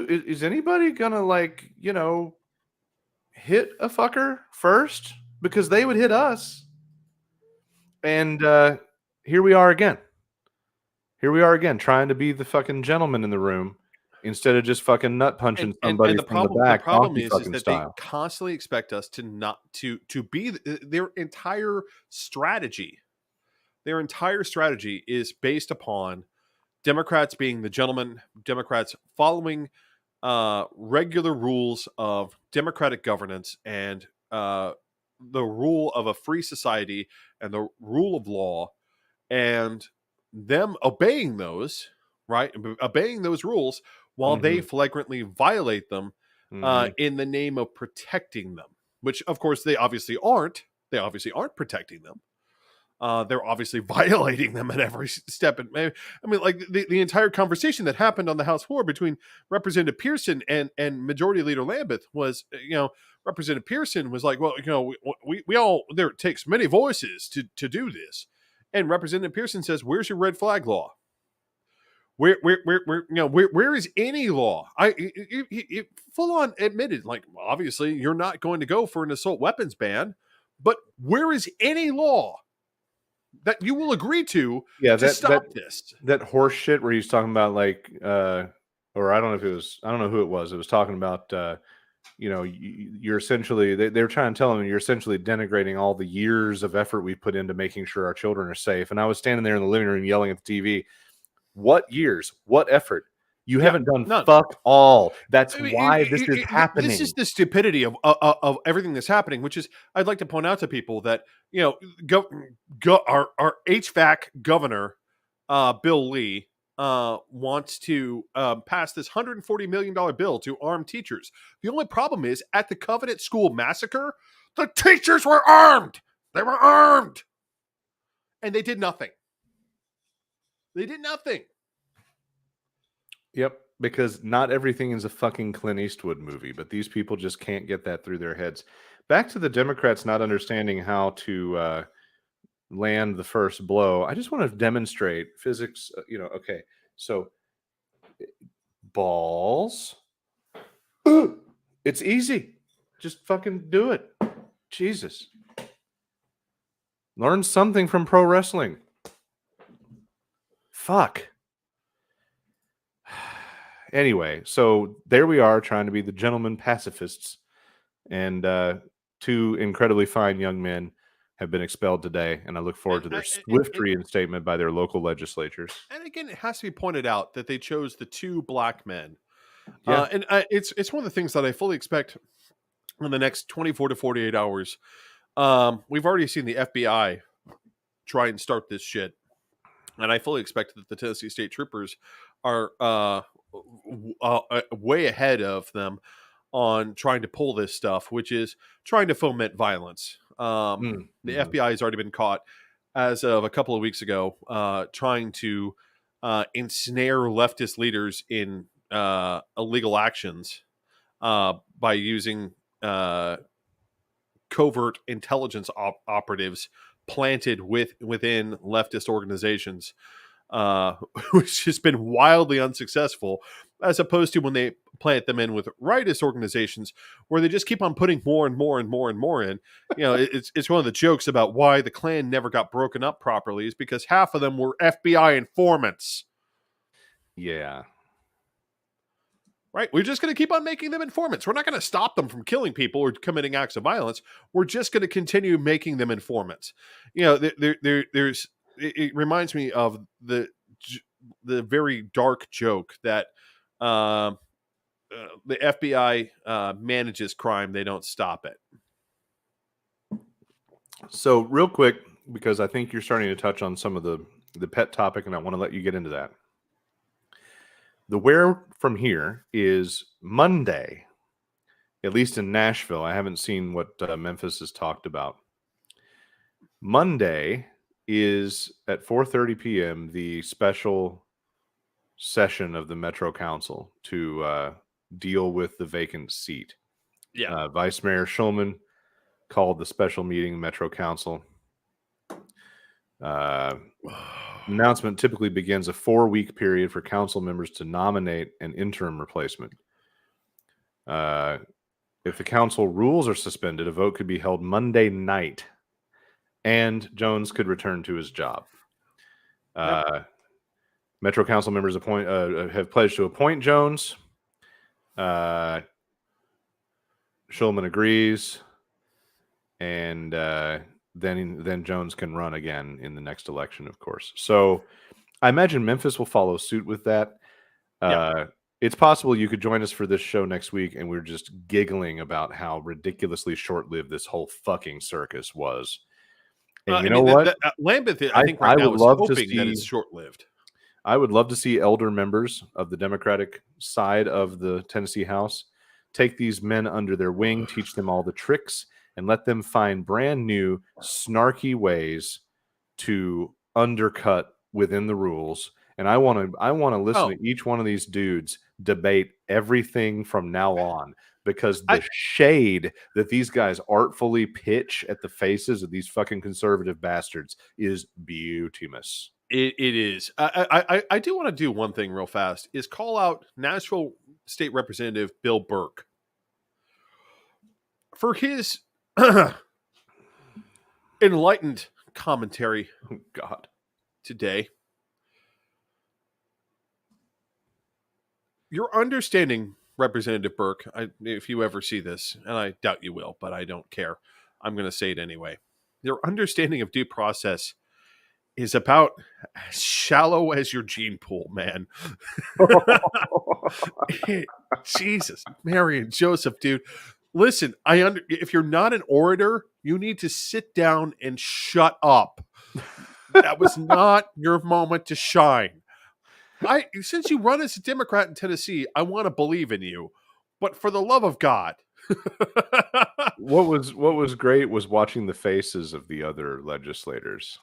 Speaker 2: anybody gonna hit a fucker first? Because they would hit us. And here we are again. Trying to be the fucking gentleman in the room instead of just fucking nut punching somebody from the back.
Speaker 1: The problem is that
Speaker 2: style.
Speaker 1: they constantly expect us to not to be their entire strategy. Their entire strategy is based upon Democrats being the gentleman, Democrats following regular rules of democratic governance and the rule of a free society and the rule of law, and them obeying those, right? Obeying those rules while they flagrantly violate them in the name of protecting them, which of course they obviously aren't. They obviously aren't protecting them. They're obviously violating them at every step. And I mean, like the entire conversation that happened on the House floor between Representative Pearson and Majority Leader Lambeth was, Representative Pearson was like, well, we all, there takes many voices to do this. And Representative Pearson says, where's your red flag law? Where is any law? He full on admitted, like, obviously you're not going to go for an assault weapons ban, but where is any law that you will agree to stop this?
Speaker 2: That horse shit where he's talking about or I don't know who it was. It was talking about, you're essentially, they're trying to tell him you're essentially denigrating all the years of effort we put into making sure our children are safe. And I was standing there in the living room yelling at the TV, what years, what effort? You haven't done fuck all. That's why this is happening.
Speaker 1: This is the stupidity of everything that's happening, which is, I'd like to point out to people that, our HVAC governor, Bill Lee, wants to pass this $140 million bill to arm teachers. The only problem is, at the Covenant School massacre, the teachers were armed. They were armed. And they did nothing. They did nothing.
Speaker 2: Yep, because not everything is a fucking Clint Eastwood movie, but these people just can't get that through their heads. Back to the Democrats not understanding how to land the first blow. I just want to demonstrate physics. Okay, so balls. It's easy. Just fucking do it. Jesus. Learn something from pro wrestling. Fuck. Anyway, so there we are trying to be the gentlemen pacifists. And two incredibly fine young men have been expelled today. And I look forward to their swift reinstatement by their local legislatures.
Speaker 1: And again, it has to be pointed out that they chose the two black men.
Speaker 2: Yeah.
Speaker 1: And it's one of the things that I fully expect in the next 24 to 48 hours. We've already seen the FBI try and start this shit. And I fully expect that the Tennessee State Troopers are way ahead of them on trying to pull this stuff, which is trying to foment violence. The FBI has already been caught as of a couple of weeks ago, trying to ensnare leftist leaders in illegal actions by using covert intelligence operatives planted within leftist organizations, which has been wildly unsuccessful, as opposed to when they plant them in with rightist organizations, where they just keep on putting more and more and more and more in. You know, it's one of the jokes about why the Klan never got broken up properly is because half of them were FBI informants.
Speaker 2: Yeah.
Speaker 1: Right? We're just going to keep on making them informants. We're not going to stop them from killing people or committing acts of violence. We're just going to continue making them informants. You know, there's it reminds me of the very dark joke that the FBI manages crime, they don't stop it.
Speaker 2: So real quick, because I think you're starting to touch on some of the pet topic, and I want to let you get into that. The where from here is Monday, at least in Nashville. I haven't seen what Memphis has talked about. Monday is at 4:30 p.m. the special session of the Metro Council to deal with the vacant seat.
Speaker 1: Yeah.
Speaker 2: Vice Mayor Schulman called the special meeting Metro Council. Announcement typically begins a 4-week period for council members to nominate an interim replacement. If the council rules are suspended, a vote could be held Monday night, and Jones could return to his job. Metro Council members have pledged to appoint Jones. Schulman agrees, and then Jones can run again in the next election, of course. So I imagine Memphis will follow suit with that. It's possible you could join us for this show next week, and we're just giggling about how ridiculously short-lived this whole fucking circus was. And you know what?
Speaker 1: Lambeth, I think right now is hoping that it's short-lived.
Speaker 2: I would love to see elder members of the Democratic side of the Tennessee House take these men under their wing, teach them all the tricks, and let them find brand new, snarky ways to undercut within the rules. And I want to listen to each one of these dudes debate everything from now on, because the shade that these guys artfully pitch at the faces of these fucking conservative bastards is beautimous.
Speaker 1: It is. I do want to do one thing real fast, is call out Nashville State Representative Bill Burke for his enlightened commentary today. Your understanding, Representative Burke, if you ever see this, and I doubt you will, but I don't care, I'm going to say it anyway. Your understanding of due process is about as shallow as your gene pool, man. Jesus, Mary and Joseph, dude. Listen, if you're not an orator, you need to sit down and shut up. That was not your moment to shine. Since you run as a Democrat in Tennessee, I want to believe in you, but for the love of God.
Speaker 2: What was great was watching the faces of the other legislators.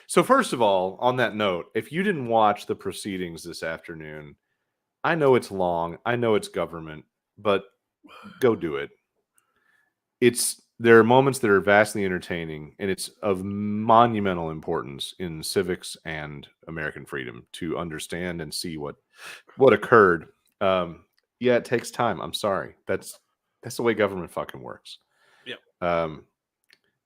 Speaker 2: So first of all, on that note, if you didn't watch the proceedings this afternoon, I know it's long, I know it's government, but go do it. There are moments that are vastly entertaining, and it's of monumental importance in civics and American freedom to understand and see what occurred. Yeah, it takes time. I'm sorry. That's the way government fucking works.
Speaker 1: Yeah.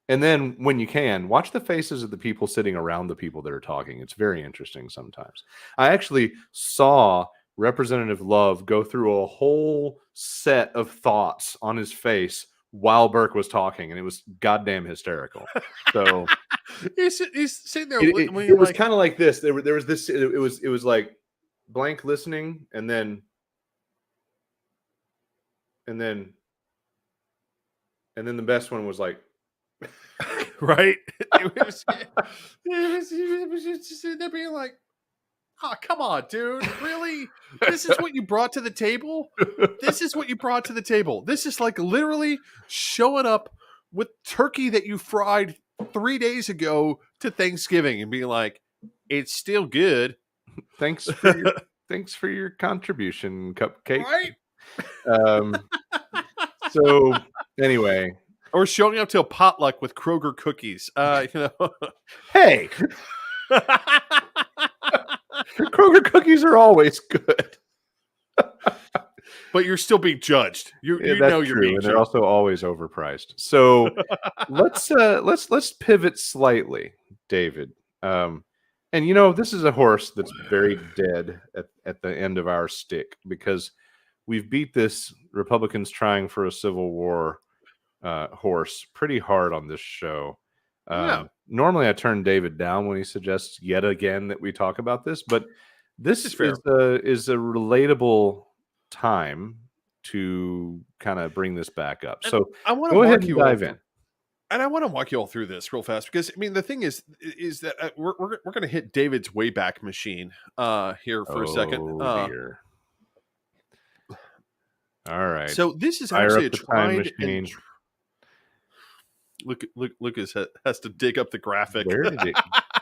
Speaker 2: And then when you can, watch the faces of the people sitting around the people that are talking. It's very interesting sometimes. I actually saw Representative Love go through a whole set of thoughts on his face while Burke was talking, and it was goddamn hysterical. So
Speaker 1: he's sitting there.
Speaker 2: it was kind of like this. There was this. It was like blank listening, and then the best one was like.
Speaker 1: Right? It was just sitting there being like, oh, come on, dude. Really? This is what you brought to the table? This is what you brought to the table. This is like literally showing up with turkey that you fried 3 days ago to Thanksgiving and being like, it's still good.
Speaker 2: Thanks for your contribution, Cupcake.
Speaker 1: Right?
Speaker 2: So anyway.
Speaker 1: Or showing up to a potluck with Kroger cookies.
Speaker 2: Hey! Kroger cookies are always good.
Speaker 1: But you're still being judged. You
Speaker 2: That's
Speaker 1: know you're
Speaker 2: true,
Speaker 1: being
Speaker 2: and
Speaker 1: judged.
Speaker 2: they're also always overpriced. So let's pivot slightly, David. And this is a horse that's very dead at the end of our stick because we've beat this Republicans trying for a civil war horse pretty hard on this show. Normally I turn David down when he suggests yet again that we talk about this, but this is a relatable time to kind of bring this back up. So
Speaker 1: I want to
Speaker 2: go ahead and dive in.
Speaker 1: And I want to walk you all through this real fast because I mean the thing is that we're going to hit David's Wayback Machine here for a second.
Speaker 2: Dear. All right.
Speaker 1: So this is
Speaker 2: Fire
Speaker 1: actually
Speaker 2: up the time machine.
Speaker 1: Lucas has to dig up the graphic.
Speaker 2: Where did it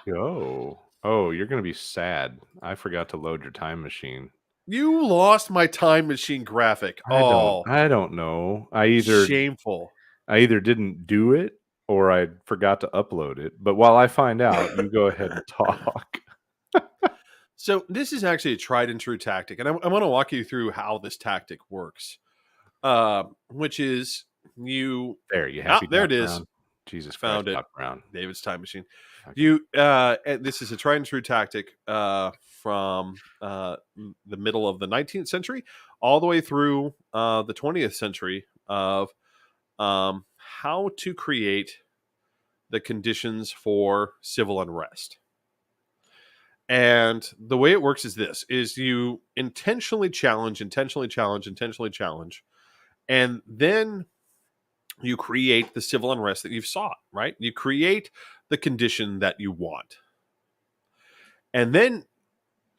Speaker 2: go? Oh, you're going to be sad. I forgot to load your time machine.
Speaker 1: You lost my time machine graphic.
Speaker 2: I don't know.
Speaker 1: Shameful.
Speaker 2: I either didn't do it or I forgot to upload it. But while I find out, you go ahead and talk.
Speaker 1: So this is actually a tried and true tactic, and I want to walk you through how this tactic works. Which is you
Speaker 2: happy
Speaker 1: there it
Speaker 2: Doc
Speaker 1: is.
Speaker 2: Brown. Jesus
Speaker 1: Found
Speaker 2: Christ,
Speaker 1: it.
Speaker 2: Doc Brown.
Speaker 1: David's time machine.
Speaker 2: Okay.
Speaker 1: This is a tried and true tactic from the middle of the 19th century all the way through the 20th century of how to create the conditions for civil unrest. And the way it works is this: is you intentionally challenge, and then you create the civil unrest that you've sought, right? You create the condition that you want. And then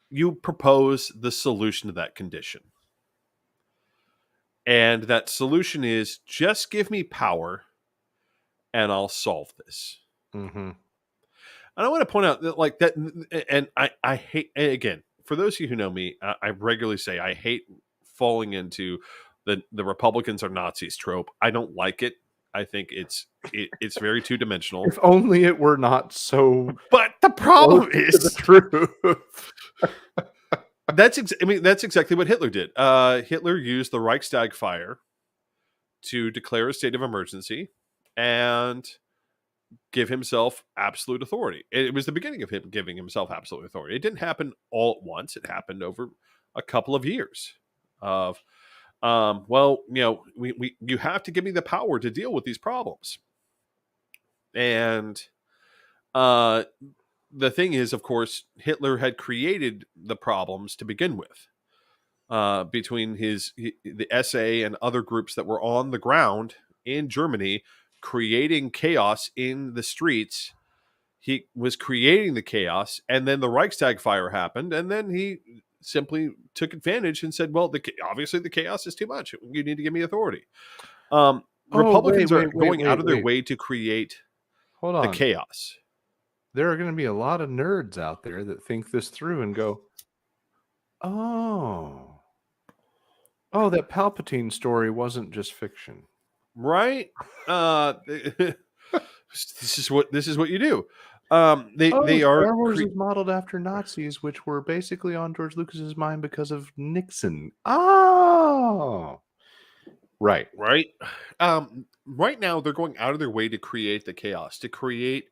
Speaker 1: you propose the solution to that condition. And that solution is just give me power and I'll solve this.
Speaker 2: Mm-hmm.
Speaker 1: And I want to point out that like that, and I hate, and again, for those of you who know me, I regularly say I hate falling into the Republicans are Nazis trope. I don't like it. I think it's very two-dimensional.
Speaker 2: If only it were not so.
Speaker 1: But the problem is
Speaker 2: the truth.
Speaker 1: That's exactly what Hitler did. Hitler used the Reichstag fire to declare a state of emergency and give himself absolute authority. It was the beginning of him giving himself absolute authority. It didn't happen all at once. It happened over a couple of years of, you have to give me the power to deal with these problems. And the thing is, of course, Hitler had created the problems to begin with between the SA and other groups that were on the ground in Germany, creating chaos in the streets. He was creating the chaos, and then the Reichstag fire happened, and then he simply took advantage and said, well, obviously the chaos is too much. You need to give me authority. Republicans are going out of their way to create the chaos.
Speaker 2: There are going to be a lot of nerds out there that think this through and go, oh, that Palpatine story wasn't just fiction.
Speaker 1: Right? This is what you do. They are
Speaker 2: Star Wars is modeled after Nazis, which were basically on George Lucas's mind because of Nixon. Oh, Right.
Speaker 1: right? Right now, they're going out of their way to create the chaos, to create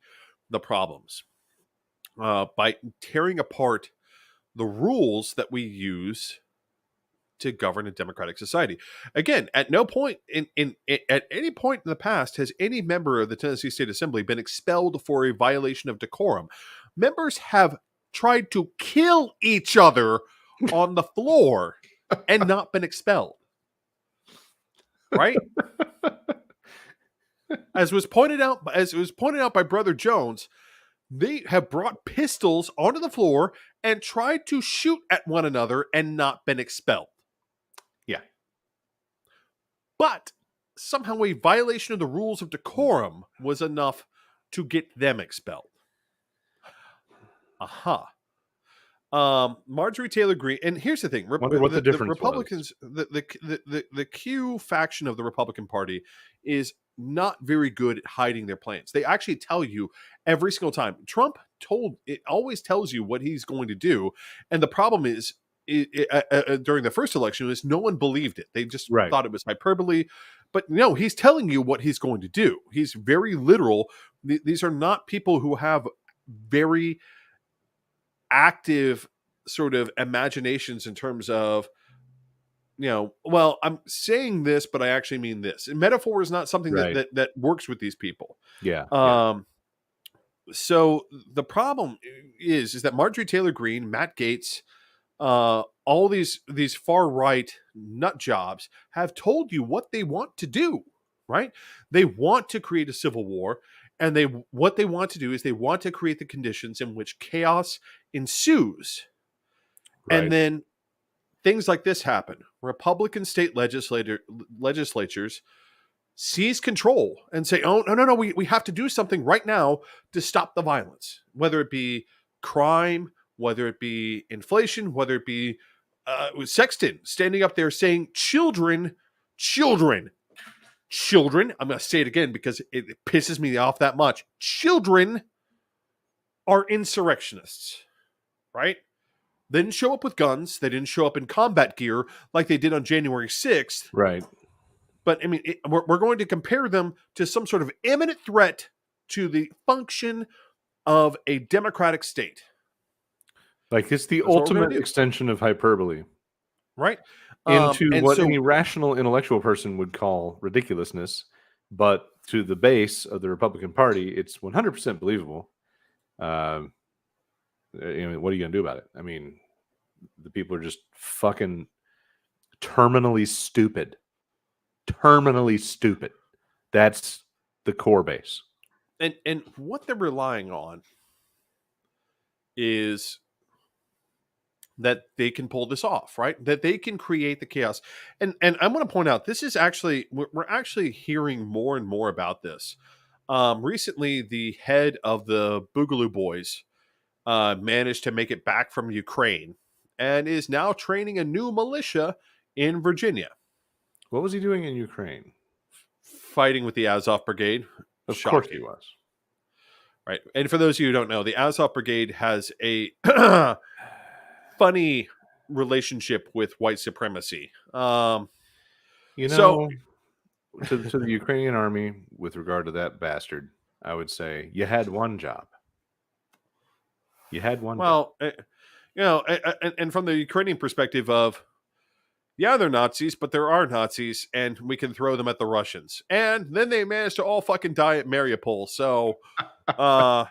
Speaker 1: the problems by tearing apart the rules that we use to govern a democratic society. Again, at no point at any point in the past has any member of the Tennessee State Assembly been expelled for a violation of decorum. Members have tried to kill each other on the floor and not been expelled. Right? As was pointed out by Brother Jones, they have brought pistols onto the floor and tried to shoot at one another and not been expelled.
Speaker 2: Yeah.
Speaker 1: But somehow a violation of the rules of decorum was enough to get them expelled. Aha. Marjorie Taylor Greene, and here's the thing:
Speaker 2: Wonder what the difference
Speaker 1: Republicans, the Q faction of the Republican Party is not very good at hiding their plans. They actually tell you every single time. Trump always tells you what he's going to do, and the problem is during the first election is no one believed it. They just thought it was hyperbole. But no, he's telling you what he's going to do. He's very literal. These are not people who have very active sort of imaginations in terms of, well, I'm saying this, but I actually mean this. And metaphor is not something that works with these people.
Speaker 2: Yeah.
Speaker 1: So the problem is that Marjorie Taylor Greene, Matt Gaetz, all these far right nut jobs have told you what they want to do, right? They want to create a civil war, and what they want to do is they want to create the conditions in which chaos ensues.
Speaker 2: Right.
Speaker 1: And then things like this happen. Republican state legislatures seize control and say, oh, no, we have to do something right now to stop the violence, whether it be crime, whether it be inflation, whether it be Sexton standing up there saying children. I'm going to say it again because it pisses me off that much. Children are insurrectionists, right? They didn't show up with guns. They didn't show up in combat gear like they did on January 6th.
Speaker 2: Right.
Speaker 1: But I mean, we're going to compare them to some sort of imminent threat to the function of a democratic state.
Speaker 2: Like it's the
Speaker 1: That's what we're
Speaker 2: ultimate
Speaker 1: gonna do.
Speaker 2: extension of hyperbole.
Speaker 1: Right.
Speaker 2: Into
Speaker 1: and
Speaker 2: what
Speaker 1: so-
Speaker 2: any rational intellectual person would call ridiculousness. But to the base of the Republican Party, it's 100% believable. What are you going to do about it? I mean, the people are just fucking terminally stupid. Terminally stupid. That's the core base.
Speaker 1: And what they're relying on is that they can pull this off, right? That they can create the chaos. And I'm going to point out, this is actually, we're actually hearing more and more about this. Recently, the head of the Boogaloo Boys managed to make it back from Ukraine and is now training a new militia in Virginia.
Speaker 2: What was he doing in Ukraine?
Speaker 1: Fighting with the Azov Brigade.
Speaker 2: Of course he was.
Speaker 1: Right. And for those of you who don't know, the Azov Brigade has a funny relationship with white supremacy.
Speaker 2: To the Ukrainian army, with regard to that bastard, I would say you had one job. You had one job.
Speaker 1: And from the Ukrainian perspective of, yeah, they're Nazis, but there are Nazis, and we can throw them at the Russians. And then they managed to all fucking die at Mariupol. So,
Speaker 2: I'm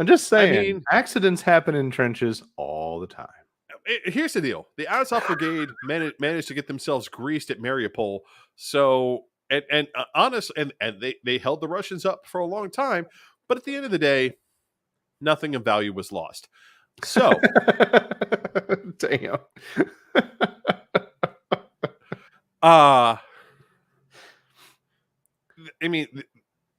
Speaker 2: just saying, accidents happen in trenches all the time.
Speaker 1: Here's the deal: the Azov Brigade managed to get themselves greased at Mariupol. So, honestly, they held the Russians up for a long time. But at the end of the day, nothing of value was lost. So,
Speaker 2: damn.
Speaker 1: I mean,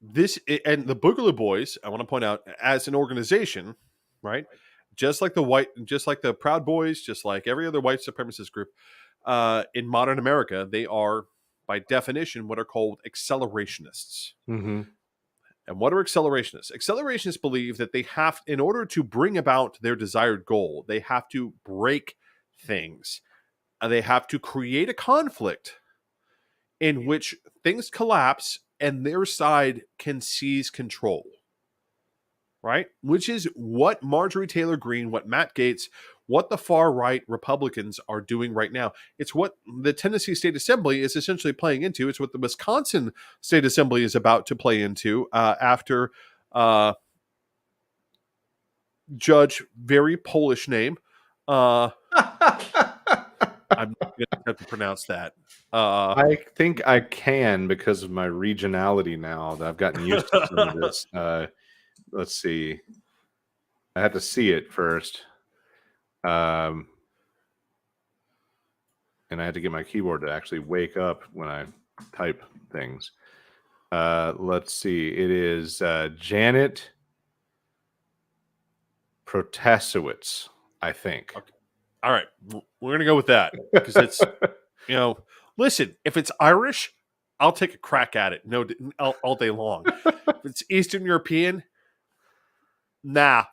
Speaker 1: this and the Boogaloo Boys, I want to point out, as an organization, right? Just like the Proud Boys, just like every other white supremacist group in modern America, they are, by definition, what are called accelerationists.
Speaker 2: Mm-hmm.
Speaker 1: And what are accelerationists? Accelerationists believe that they have, in order to bring about their desired goal, they have to break things. They have to create a conflict in which things collapse and their side can seize control. Right? Which is what Marjorie Taylor Greene, what Matt Gaetz, what the far right Republicans are doing right now. It's what the Tennessee State Assembly is essentially playing into. It's what the Wisconsin State Assembly is about to play into after Judge, very Polish name. I'm not going to have to pronounce that.
Speaker 2: I think I can because of my regionality now that I've gotten used to some of this. Let's see. I had to see it first. And I had to get my keyboard to actually wake up when I type things. Let's see. It is Janet Protasewicz, I think.
Speaker 1: Okay. All right. We're going to go with that because it's, listen, if it's Irish, I'll take a crack at it all day long. If it's Eastern European, nah.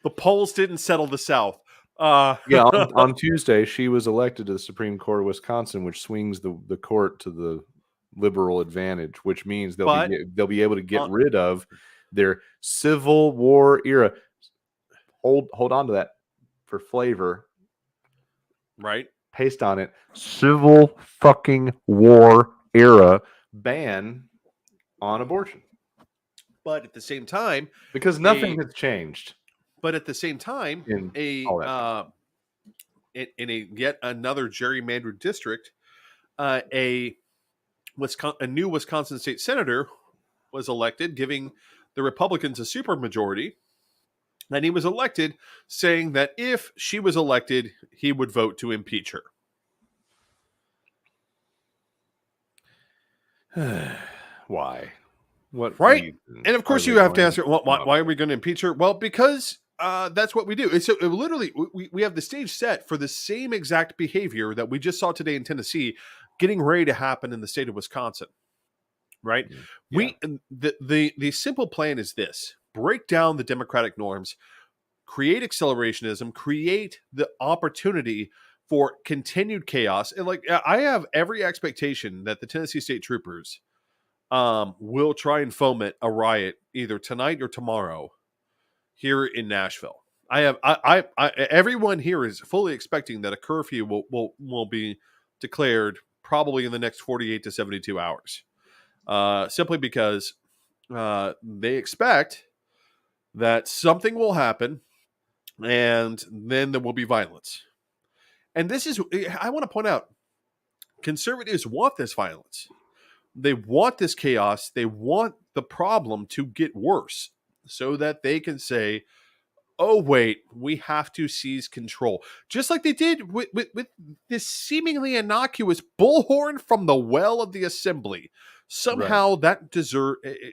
Speaker 1: The Poles didn't settle the South.
Speaker 2: On Tuesday, she was elected to the Supreme Court of Wisconsin, which swings the court to the liberal advantage, which means they'll be able to get rid of their Civil War era. Hold on to that for flavor.
Speaker 1: Right.
Speaker 2: Paste on it. Civil fucking War era ban on abortion.
Speaker 1: But at the same time,
Speaker 2: because nothing has changed.
Speaker 1: But at the same time, in a yet another gerrymandered district, a new Wisconsin state senator was elected, giving the Republicans a supermajority. And he was elected saying that if she was elected, he would vote to impeach
Speaker 2: her. Why? What?
Speaker 1: Right? And of course, you have to answer, why are we going to impeach her? Well, because that's what we do. It's literally, we have the stage set for the same exact behavior that we just saw today in Tennessee getting ready to happen in the state of Wisconsin. Right? Yeah. The simple plan is this: break down the democratic norms, create accelerationism, create the opportunity for continued chaos. And I have every expectation that the Tennessee State Troopers will try and foment a riot either tonight or tomorrow here in Nashville. Everyone here is fully expecting that a curfew will be declared probably in the next 48 to 72 hours. Simply because they expect that something will happen and then there will be violence. And this is, I want to point out, conservatives want this violence. They want this chaos. They want the problem to get worse so that they can say, oh, wait, we have to seize control. Just like they did with this seemingly innocuous bullhorn from the well of the assembly. Somehow that it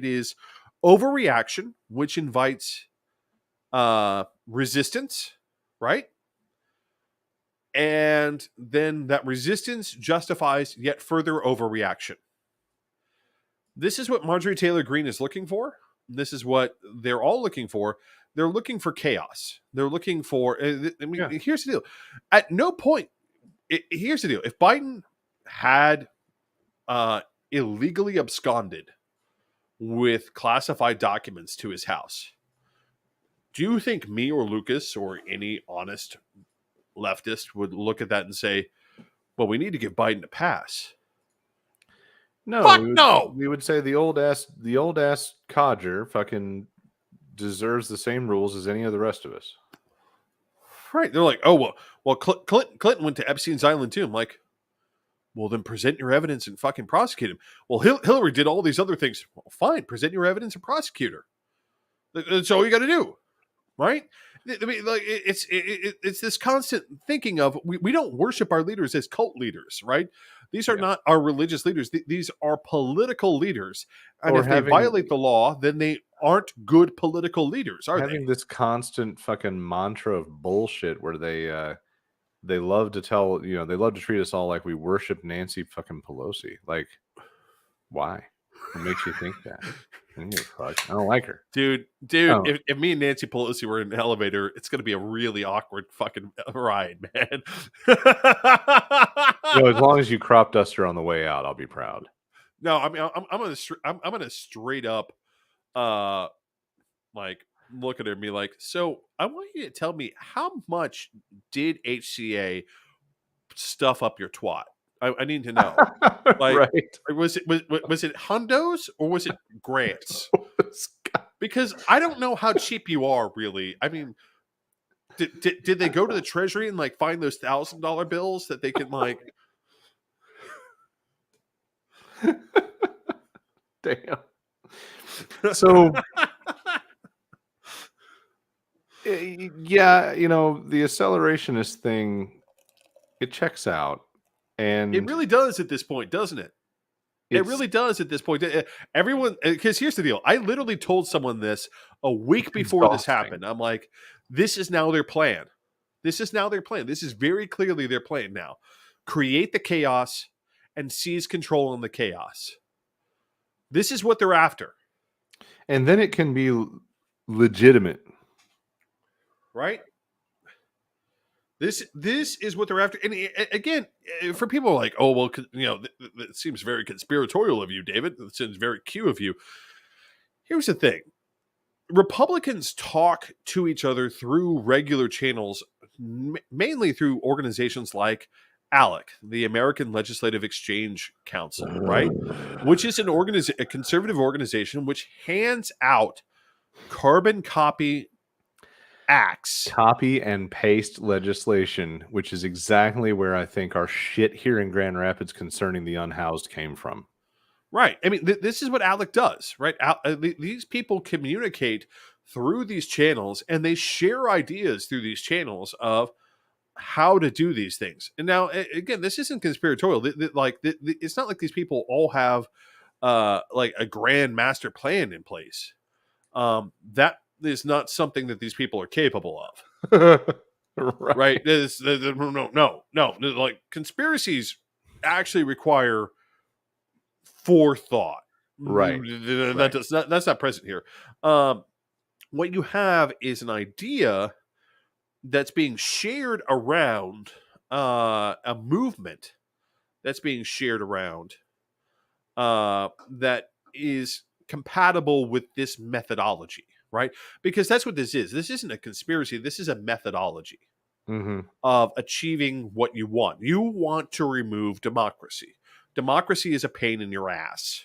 Speaker 1: is overreaction, which invites resistance, right? And then that resistance justifies yet further overreaction. This is what Marjorie Taylor Greene is looking for. This is what they're all looking for. They're looking for chaos. They're looking for, here's the deal. At no point, here's the deal. If Biden had illegally absconded with classified documents to his house, do you think me or Lucas or any honest leftist would look at that and say, well, we need to give Biden a pass?
Speaker 2: No,
Speaker 1: no.
Speaker 2: We would say the old ass codger fucking deserves the same rules as any of the rest of us.
Speaker 1: Right. They're like, oh, well, Clinton went to Epstein's Island too. I'm like, well, then present your evidence and fucking prosecute him. Well, Hillary did all these other things. Well, fine, present your evidence and prosecute her. That's all you got to do, right? I mean, like it's this constant thinking of we don't worship our leaders as cult leaders, right? These are not our religious leaders. These are political leaders, and if they violate the law, then they aren't good political leaders, are they?
Speaker 2: Having this constant fucking mantra of bullshit where they love to they love to treat us all like we worship Nancy fucking Pelosi. Like, why? What makes you think that? Fuck. I don't like her.
Speaker 1: Dude,
Speaker 2: Oh.
Speaker 1: if me and Nancy Pelosi were in an elevator, it's going to be a really awkward fucking ride, man.
Speaker 2: As long as you crop dust her on the way out, I'll be proud.
Speaker 1: No, I mean, I'm gonna straight up, like look at her and be like, so I want you to tell me how much did HCA stuff up your twat? I need to know. Like,
Speaker 2: right.
Speaker 1: was it hundos or was it grants? Because I don't know how cheap you are, really. I mean, did they go to the treasury and like find those $1,000 bills that they can like?
Speaker 2: Damn. So, yeah, the accelerationist thing, it checks out. And
Speaker 1: it really does at this point, doesn't it? It really does at this point. Everyone, because here's the deal. I literally told someone this a week before this happened. I'm like, this is now their plan. This is now their plan. This is very clearly their plan now. Create the chaos and seize control in the chaos. This is what they're after.
Speaker 2: And then it can be legitimate.
Speaker 1: Right? This is what they're after. And again, for people like, oh, well, it seems very conspiratorial of you, David. It seems very Q of you. Here's the thing. Republicans talk to each other through regular channels, mainly through organizations like ALEC, the American Legislative Exchange Council, right? Which is a conservative organization which hands out carbon copy acts.
Speaker 2: Copy and paste legislation, which is exactly where I think our shit here in Grand Rapids concerning the unhoused came from.
Speaker 1: Right. I mean, this is what ALEC does, right? These people communicate through these channels and they share ideas through these channels of how to do these things. And now, again, this isn't conspiratorial. It's not like these people all have like a grand master plan in place. That is not something that these people are capable of. Right? No. Like, conspiracies actually require forethought.
Speaker 2: Right.
Speaker 1: That's not present here. What you have is an idea that's being shared around, a movement that's being shared around, that is compatible with this methodology, right? Because that's what this is. This isn't a conspiracy. This is a methodology of achieving what you want. You want to remove democracy. Democracy is a pain in your ass.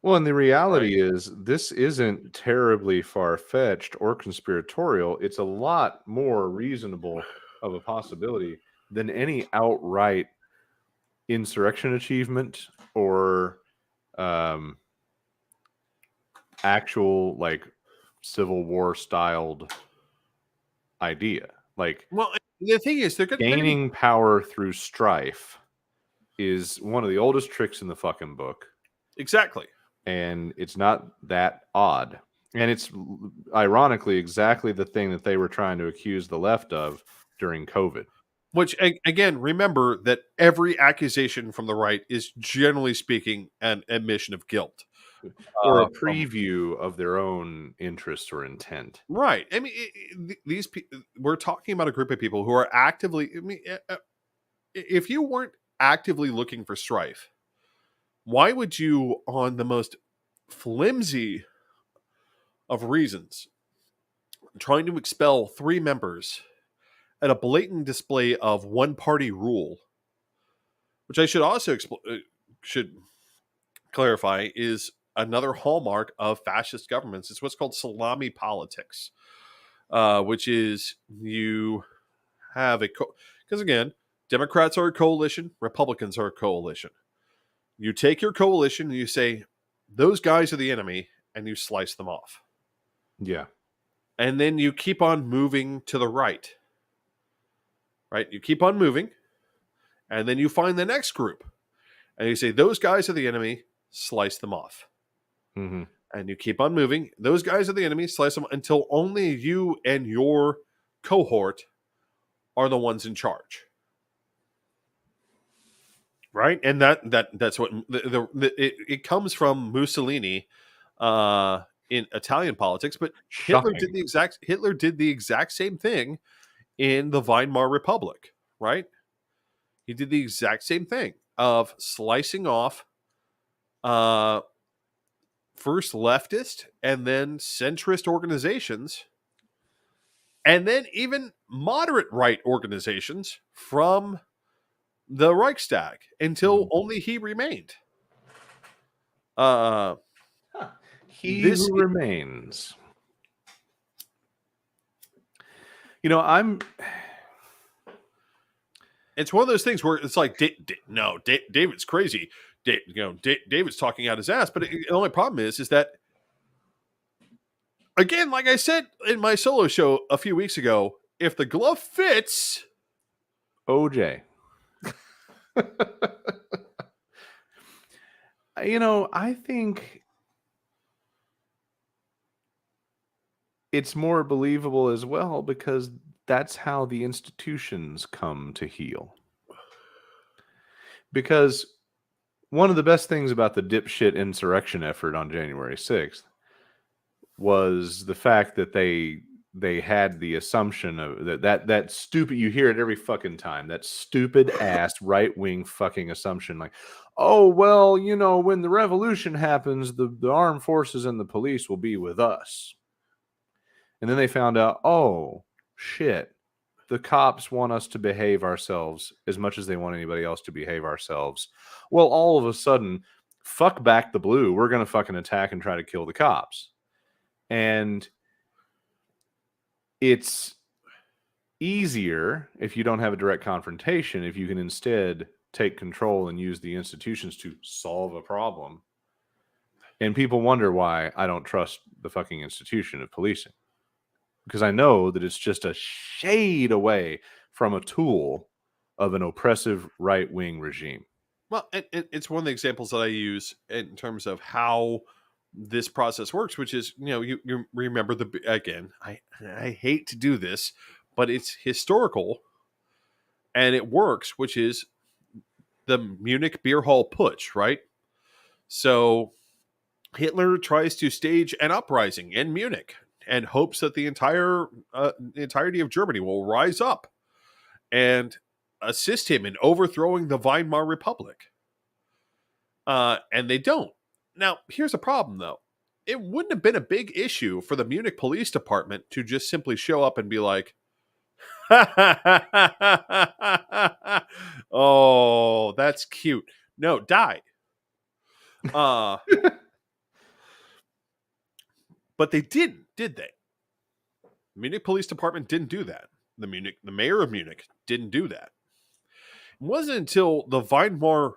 Speaker 2: Well, and the reality is this isn't terribly far-fetched or conspiratorial. It's a lot more reasonable of a possibility than any outright insurrection achievement or actual like Civil War styled idea. Like,
Speaker 1: well, the thing is, they're
Speaker 2: gaining power through strife is one of the oldest tricks in the fucking book.
Speaker 1: Exactly.
Speaker 2: And it's not that odd. And it's ironically exactly the thing that they were trying to accuse the left of during COVID.
Speaker 1: Which, again, remember that every accusation from the right is, generally speaking, an admission of guilt.
Speaker 2: Or a preview of their own interest or intent.
Speaker 1: Right. I mean, these people, we're talking about a group of people who are actively, I mean, if you weren't actively looking for strife, why would you, on the most flimsy of reasons, trying to expel 3 members at a blatant display of one-party rule, which I should also should clarify is another hallmark of fascist governments. It's what's called salami politics, which is you have because again, Democrats are a coalition, Republicans are a coalition. You take your coalition and you say, those guys are the enemy, and you slice them off.
Speaker 2: Yeah.
Speaker 1: And then you keep on moving to the right. Right? You keep on moving, and then you find the next group. And you say, those guys are the enemy, slice them off.
Speaker 2: Mm-hmm.
Speaker 1: And you keep on moving. Those guys are the enemy, slice them until only you and your cohort are the ones in charge. Right, and that's what it comes from Mussolini in Italian politics, but Hitler
Speaker 2: Shocking.
Speaker 1: did the exact same thing in the Weimar Republic, right? He did the exact same thing of slicing off first leftist and then centrist organizations, and then even moderate right organizations from the Reichstag until only he remained.
Speaker 2: He
Speaker 1: This
Speaker 2: who remains. You know,
Speaker 1: it's one of those things where it's like, David's crazy. David's talking out his ass. But the only problem is that, again, like I said in my solo show a few weeks ago, if the glove fits,
Speaker 2: OJ. You know, I think it's more believable as well because that's how the institutions come to heal. Because one of the best things about the dipshit insurrection effort on January 6th was the fact that they had the assumption of that stupid, you hear it every fucking time, that stupid ass right-wing fucking assumption, like, oh, well, you know, when the revolution happens, the armed forces and the police will be with us. And then they found out, oh, shit, the cops want us to behave ourselves as much as they want anybody else to behave ourselves. Well, all of a sudden, fuck back the blue. We're going to fucking attack and try to kill the cops. And it's easier if you don't have a direct confrontation, if you can instead take control and use the institutions to solve a problem. And people wonder why I don't trust the fucking institution of policing. Because I know that it's just a shade away from a tool of an oppressive right-wing regime.
Speaker 1: well, it's one of the examples that I use in terms of how this process works, which is, you know, you remember again, I hate to do this, but it's historical and it works, which is the Munich beer hall putsch, right? So Hitler tries to stage an uprising in Munich and hopes that the entirety of Germany will rise up and assist him in overthrowing the Weimar Republic. And they don't. Now, here's the problem, though. It wouldn't have been a big issue for the Munich Police Department to just simply show up and be like, oh, that's cute. No, die. But they didn't, did they? The Munich Police Department didn't do that. The mayor of Munich didn't do that. It wasn't until the Weimar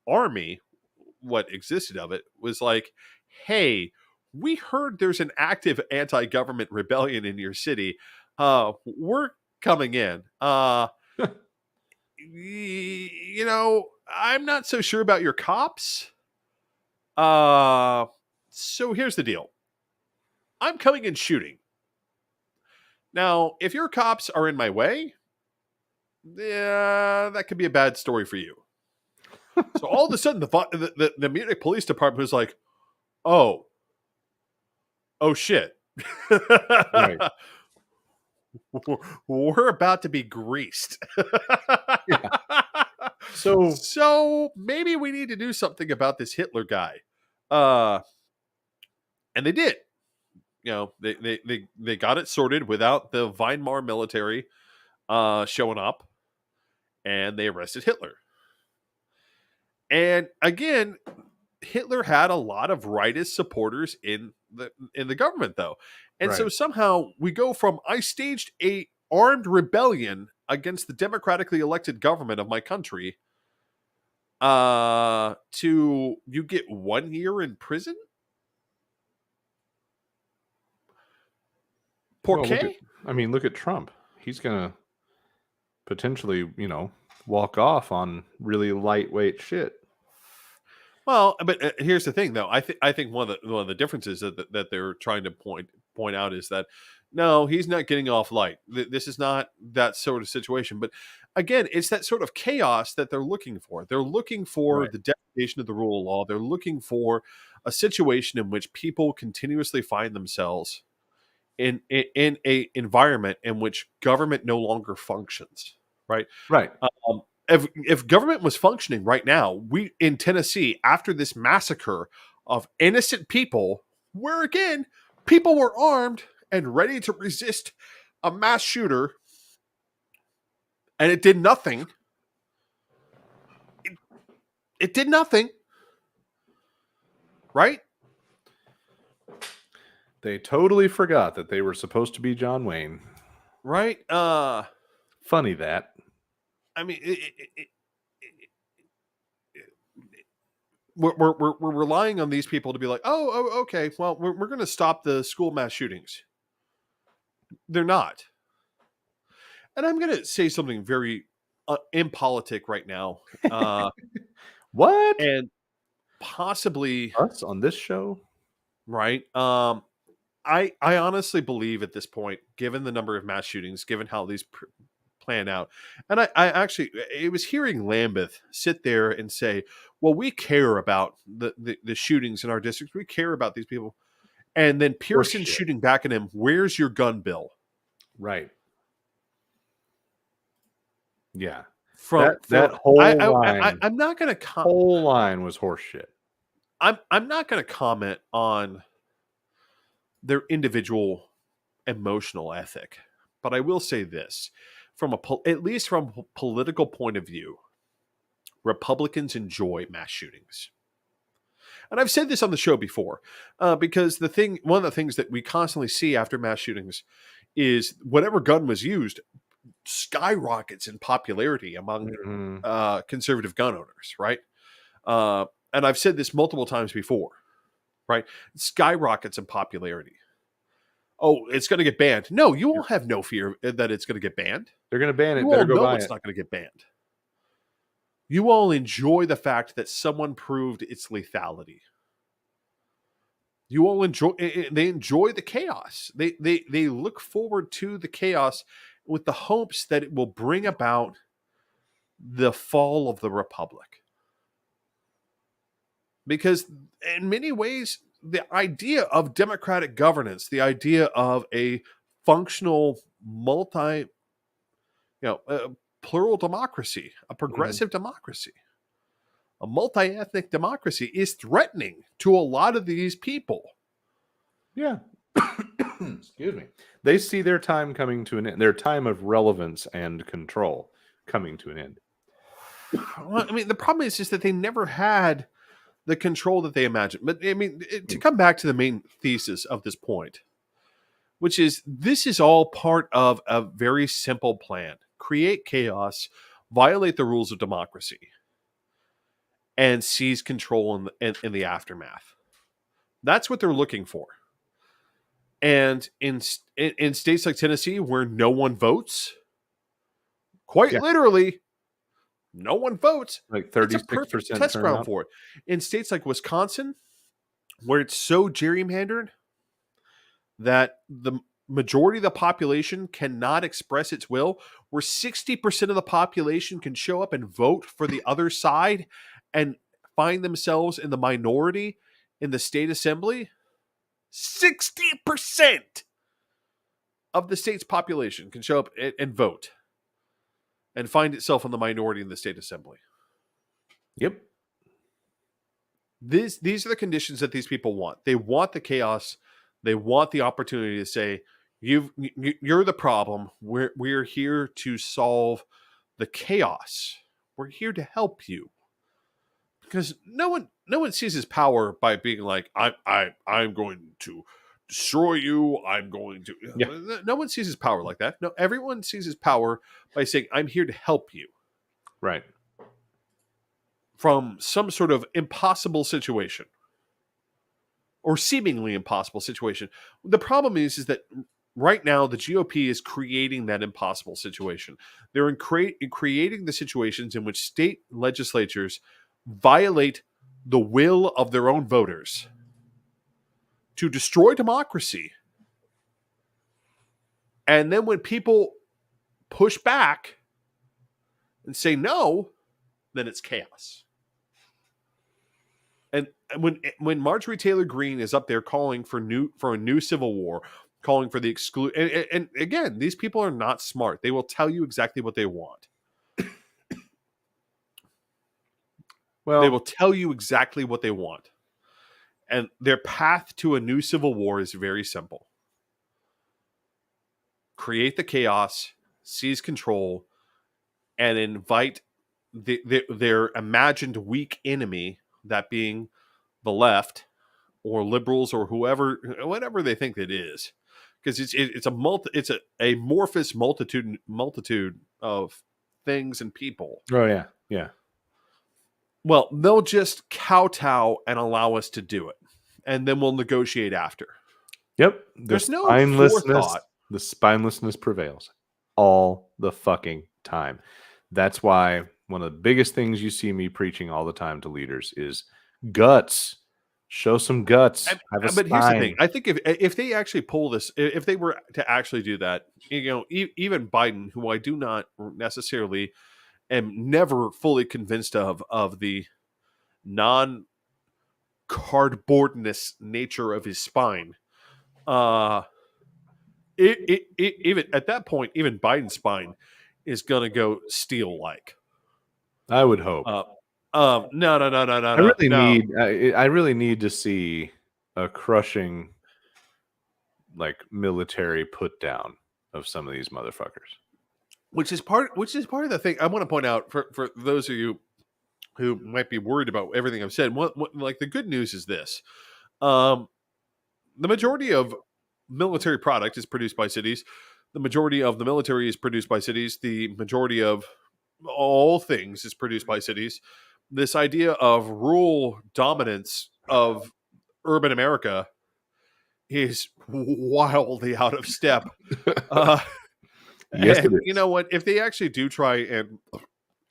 Speaker 1: army, what existed of it, was like, hey, we heard there's an active anti-government rebellion in your city. We're coming in. You know, I'm not so sure about your cops. So here's the deal. I'm coming in shooting. Now, if your cops are in my way, yeah, that could be a bad story for you. So all of a sudden, the Munich Police Department was like, oh shit.
Speaker 2: Right.
Speaker 1: We're about to be greased.
Speaker 2: Yeah.
Speaker 1: So maybe we need to do something about this Hitler guy. And they did. You know, they got it sorted without the Weimar military showing up, and they arrested Hitler. And again, Hitler had a lot of rightist supporters in the government, though. And so somehow we go from, I staged a armed rebellion against the democratically elected government of my country, to you get 1 year in prison?
Speaker 2: Well, look at Trump. He's going to potentially, you know, walk off on really lightweight shit.
Speaker 1: Well, but here's the thing, though. I think one of the differences that they're trying to point out is that, No, he's not getting off light. This is not that sort of situation. But again, it's that sort of chaos that they're looking for. They're looking for
Speaker 2: Right.
Speaker 1: the deprivation of the rule of law. They're looking for a situation in which people continuously find themselves in a environment in which government no longer functions. Right.
Speaker 2: Right.
Speaker 1: If government was functioning right now, we in Tennessee, after this massacre of innocent people, where again people were armed and ready to resist a mass shooter, and it did nothing. It did nothing, right?
Speaker 2: They totally forgot that they were supposed to be John Wayne.
Speaker 1: Right?
Speaker 2: Funny that.
Speaker 1: I mean, we're relying on these people to be like, oh, okay, well, we're going to stop the school mass shootings. They're not. And I'm going to say something very impolitic right now.
Speaker 2: What?
Speaker 1: And possibly
Speaker 2: Us on this show?
Speaker 1: right. I honestly believe at this point, given the number of mass shootings, given how these plan out, and it was hearing Lambeth sit there and say, well, we care about the shootings in our districts. We care about these people. And then Pearson shooting back at him, where's your gun bill?
Speaker 2: Right. Yeah.
Speaker 1: From
Speaker 2: that whole line.
Speaker 1: I'm not going to
Speaker 2: whole line was horseshit.
Speaker 1: I'm not going to comment on their individual emotional ethic, but I will say this: at least from a political point of view, Republicans enjoy mass shootings. And I've said this on the show before, because one of the things that we constantly see after mass shootings is whatever gun was used skyrockets in popularity among conservative gun owners, right? And I've said this multiple times before, right? It skyrockets in popularity. Oh, it's going to get banned. No, you will have no fear that it's going to get banned.
Speaker 2: They're going to ban it.
Speaker 1: You all know it's not going to get banned. You all enjoy the fact that someone proved its lethality. You all they enjoy the chaos. They look forward to the chaos with the hopes that it will bring about the fall of the republic. Because in many ways, the idea of democratic governance, the idea of a functional plural democracy, a progressive democracy, a multi-ethnic democracy is threatening to a lot of these people.
Speaker 2: Yeah. Excuse me. They see their time coming to an end, their time of relevance and control coming to an end.
Speaker 1: Well, I mean, the problem is that they never had the control that they imagined. But I mean, to come back to the main thesis of this point, which is this is all part of a very simple plan: create chaos, violate the rules of democracy, and seize control in the aftermath. That's what they're looking for. And in states like Tennessee, where no one votes, quite literally, no one votes.
Speaker 2: Like 36%
Speaker 1: it's a perfect test ground for it. In states like Wisconsin, where it's so gerrymandered that the majority of the population cannot express its will, where 60% of the population can show up and vote for the other side and find themselves in the minority in the state assembly, 60% of the state's population can show up and vote and find itself in the minority in the state assembly.
Speaker 2: Yep.
Speaker 1: These are the conditions that these people want. They want the chaos. They want the opportunity to say, you're the problem. We're here to solve the chaos. We're here to help you. Because no one seizes power by being like, I'm going to destroy you. I'm going to. Yeah. No one seizes power like that. No, everyone seizes power by saying, I'm here to help you.
Speaker 2: Right.
Speaker 1: From some sort of impossible situation or seemingly impossible situation. The problem is that right now the GOP is creating that impossible situation. They're creating the situations in which state legislatures violate the will of their own voters to destroy democracy And then when people push back and say no, then it's chaos. And when Marjorie Taylor Greene is up there calling for a new civil war, calling for the exclude, and again, these people are not smart. They will tell you exactly what they want.
Speaker 2: Well,
Speaker 1: They will tell you exactly what they want. And their path to a new civil war is very simple. Create the chaos, seize control, and invite their imagined weak enemy, that being the left or liberals or whatever they think it is, because it's a amorphous multitude of things and people.
Speaker 2: oh yeah, yeah.
Speaker 1: Well, they'll just kowtow and allow us to do it, and then we'll negotiate after.
Speaker 2: Yep.
Speaker 1: There's no forethought.
Speaker 2: The spinelessness prevails all the fucking time. That's why one of the biggest things you see me preaching all the time to leaders is guts. Show some guts. Have a
Speaker 1: But here's the
Speaker 2: spine.
Speaker 1: thing. I think if they actually pull this, if they were to actually do that, even Biden, who I do not necessarily am never fully convinced of the non-cardboardness nature of his spine. Even at that point, even Biden's spine is going to go steel-like.
Speaker 2: I would hope.
Speaker 1: No.
Speaker 2: I really need to see a crushing, like, military put down of some of these motherfuckers.
Speaker 1: Which is part of the thing I want to point out for those of you who might be worried about everything I've said. Like, the good news is this: the majority of military product is produced by cities. The majority of the military is produced by cities. The majority of all things is produced by cities. This idea of rural dominance of urban America is wildly out of step.
Speaker 2: Yes,
Speaker 1: and
Speaker 2: it is.
Speaker 1: you know what? If they actually do try and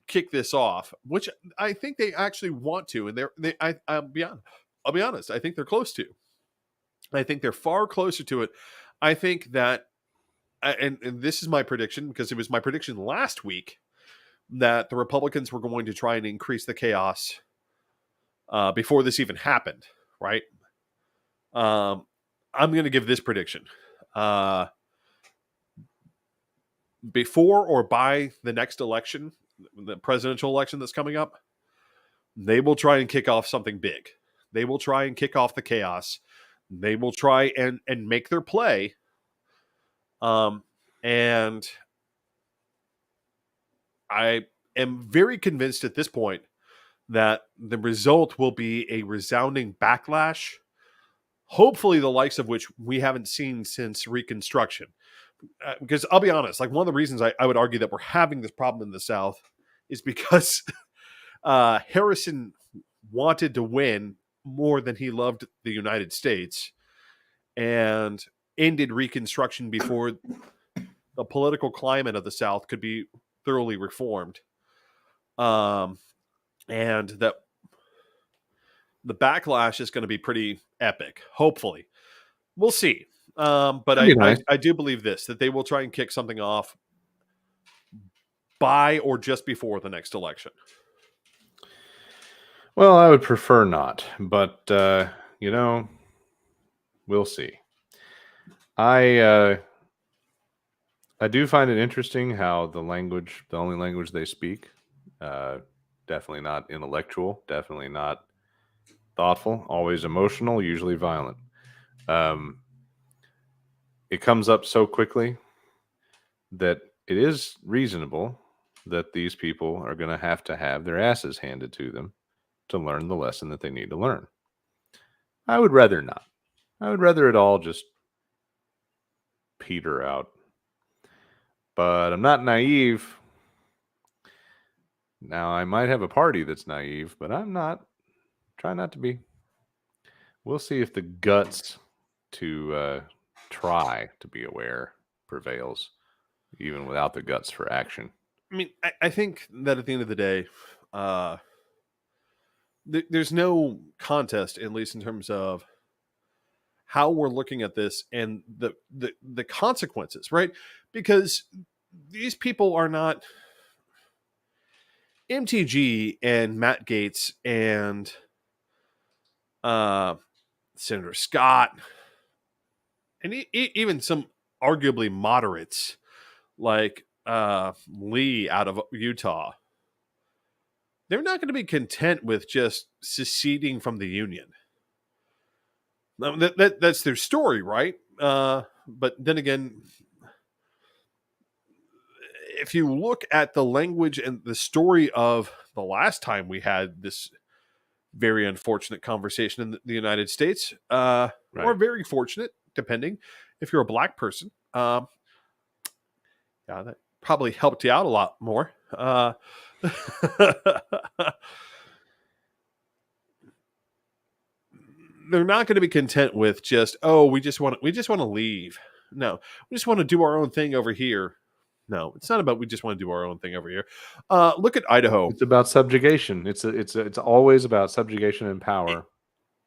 Speaker 1: kick this off, which I think they actually want to, and I'll be honest, I think they're close to. I think they're far closer to it. I think that, and this is my prediction, because it was my prediction last week, that the Republicans were going to try and increase the chaos before this even happened, right? I'm going to give this prediction. Before or by the next election, the presidential election that's coming up, they will try and kick off something big. They will try and kick off the chaos. They will try and make their play. And I am very convinced at this point that the result will be a resounding backlash, hopefully the likes of which we haven't seen since Reconstruction. Because I'll be honest, like, one of the reasons I would argue that we're having this problem in the South is because Harrison wanted to win more than he loved the United States, and ended Reconstruction before the political climate of the South could be thoroughly reformed. And that the backlash is going to be pretty epic, hopefully. We'll see. But I do believe that they will try and kick something off by or just before the next election.
Speaker 2: Well, I would prefer not, but we'll see. I do find it interesting how the only language they speak, definitely not intellectual, definitely not thoughtful, always emotional, usually violent. It comes up so quickly that it is reasonable that these people are going to have their asses handed to them to learn the lesson that they need to learn. I would rather not. I would rather it all just peter out. But I'm not naive. Now, I might have a party that's naive, but I'm not. Try not to be. We'll see if the guts to try to be aware prevails, even without the guts for action.
Speaker 1: I mean, I think that at the end of the day, there's no contest, at least in terms of how we're looking at this and the consequences, right? Because these people are not MTG and Matt Gaetz and Senator Scott and even some arguably moderates like Lee out of Utah. They're not going to be content with just seceding from the Union. That's their story, right? But then again, if you look at the language and the story of the last time we had this very unfortunate conversation in the United States, or very fortunate, depending if you're a black person, yeah, that probably helped you out a lot more. They're not going to be content with just, we just want to leave. No, we just want to do our own thing over here. No, it's not about we just want to do our own thing over here. Look at Idaho.
Speaker 2: It's about subjugation. It's always about subjugation and power.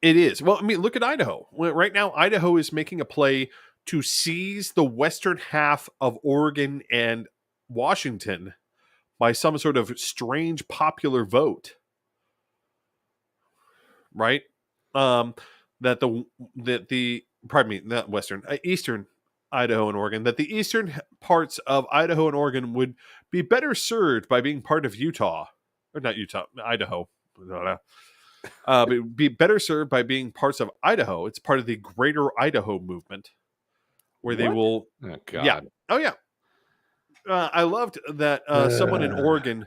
Speaker 1: It is. Well, I mean, look at Idaho. Right now, Idaho is making a play to seize the western half of Oregon and Washington by some sort of strange popular vote. Right? Eastern Idaho and Oregon, that the eastern parts of Idaho and Oregon would be better served by being part of Idaho. But be better served by being parts of Idaho. It's part of the Greater Idaho movement, where they will.
Speaker 2: Oh, God.
Speaker 1: Yeah. Oh, yeah. I loved that someone in Oregon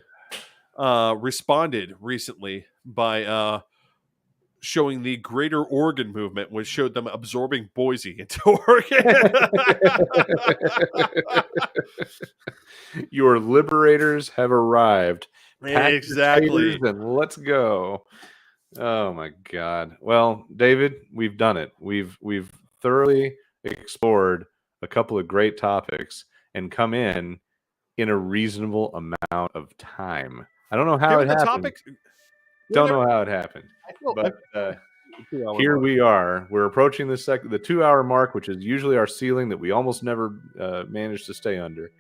Speaker 1: responded recently by showing the Greater Oregon movement, which showed them absorbing Boise into Oregon.
Speaker 2: Your liberators have arrived.
Speaker 1: Exactly.
Speaker 2: And let's go. Oh my God. Well, David, we've done it. We've thoroughly explored a couple of great topics and come in a reasonable amount of time. I don't know how it happened. Don't know how it happened. But here we are. We're approaching the 2-hour mark, which is usually our ceiling that we almost never manage to stay under.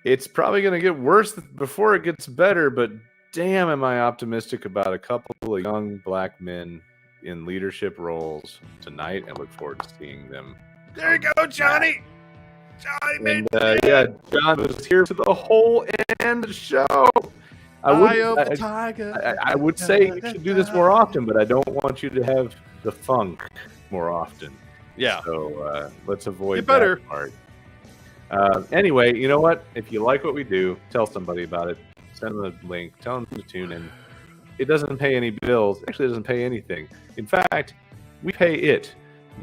Speaker 2: It's probably going to get worse before it gets better, but damn, am I optimistic about a couple of young black men in leadership roles tonight, and look forward to seeing them.
Speaker 1: There you go, Johnny.
Speaker 2: And John was here for the whole end of the show. I would say you should do this more often, but I don't want you to have the funk more often.
Speaker 1: Yeah.
Speaker 2: So let's avoid that part. Anyway, you know what? If you like what we do, tell somebody about it. Send them a link. Tell them to tune in. It doesn't pay any bills. Actually, it doesn't pay anything. In fact, we pay it.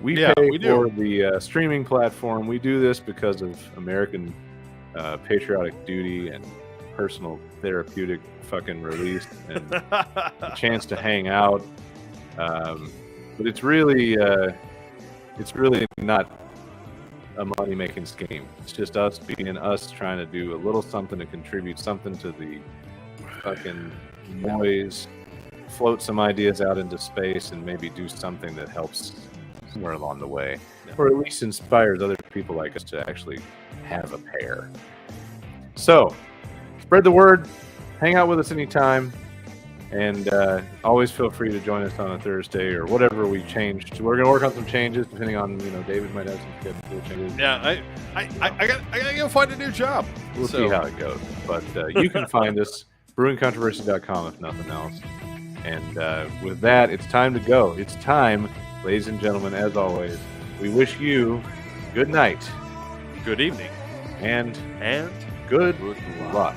Speaker 2: We pay for the streaming platform. We do this because of American patriotic duty and personal therapeutic fucking release and a chance to hang out. But it's really not a money-making scheme. It's just us being us, trying to do a little something to contribute something to the fucking noise, float some ideas out into space, and maybe do something that helps somewhere along the way, or at least inspires other people like us to actually have a pair. So, spread the word, hang out with us anytime, and always feel free to join us on a Thursday or whatever we change. We're going to work on some changes depending on, David might have some schedule changes.
Speaker 1: Yeah, I gotta go find a new job.
Speaker 2: We'll see how it goes. But you can find us, brewingcontroversy.com if nothing else. And with that, it's time to go. It's time, ladies and gentlemen, as always, we wish you good night,
Speaker 1: good evening,
Speaker 2: and good luck.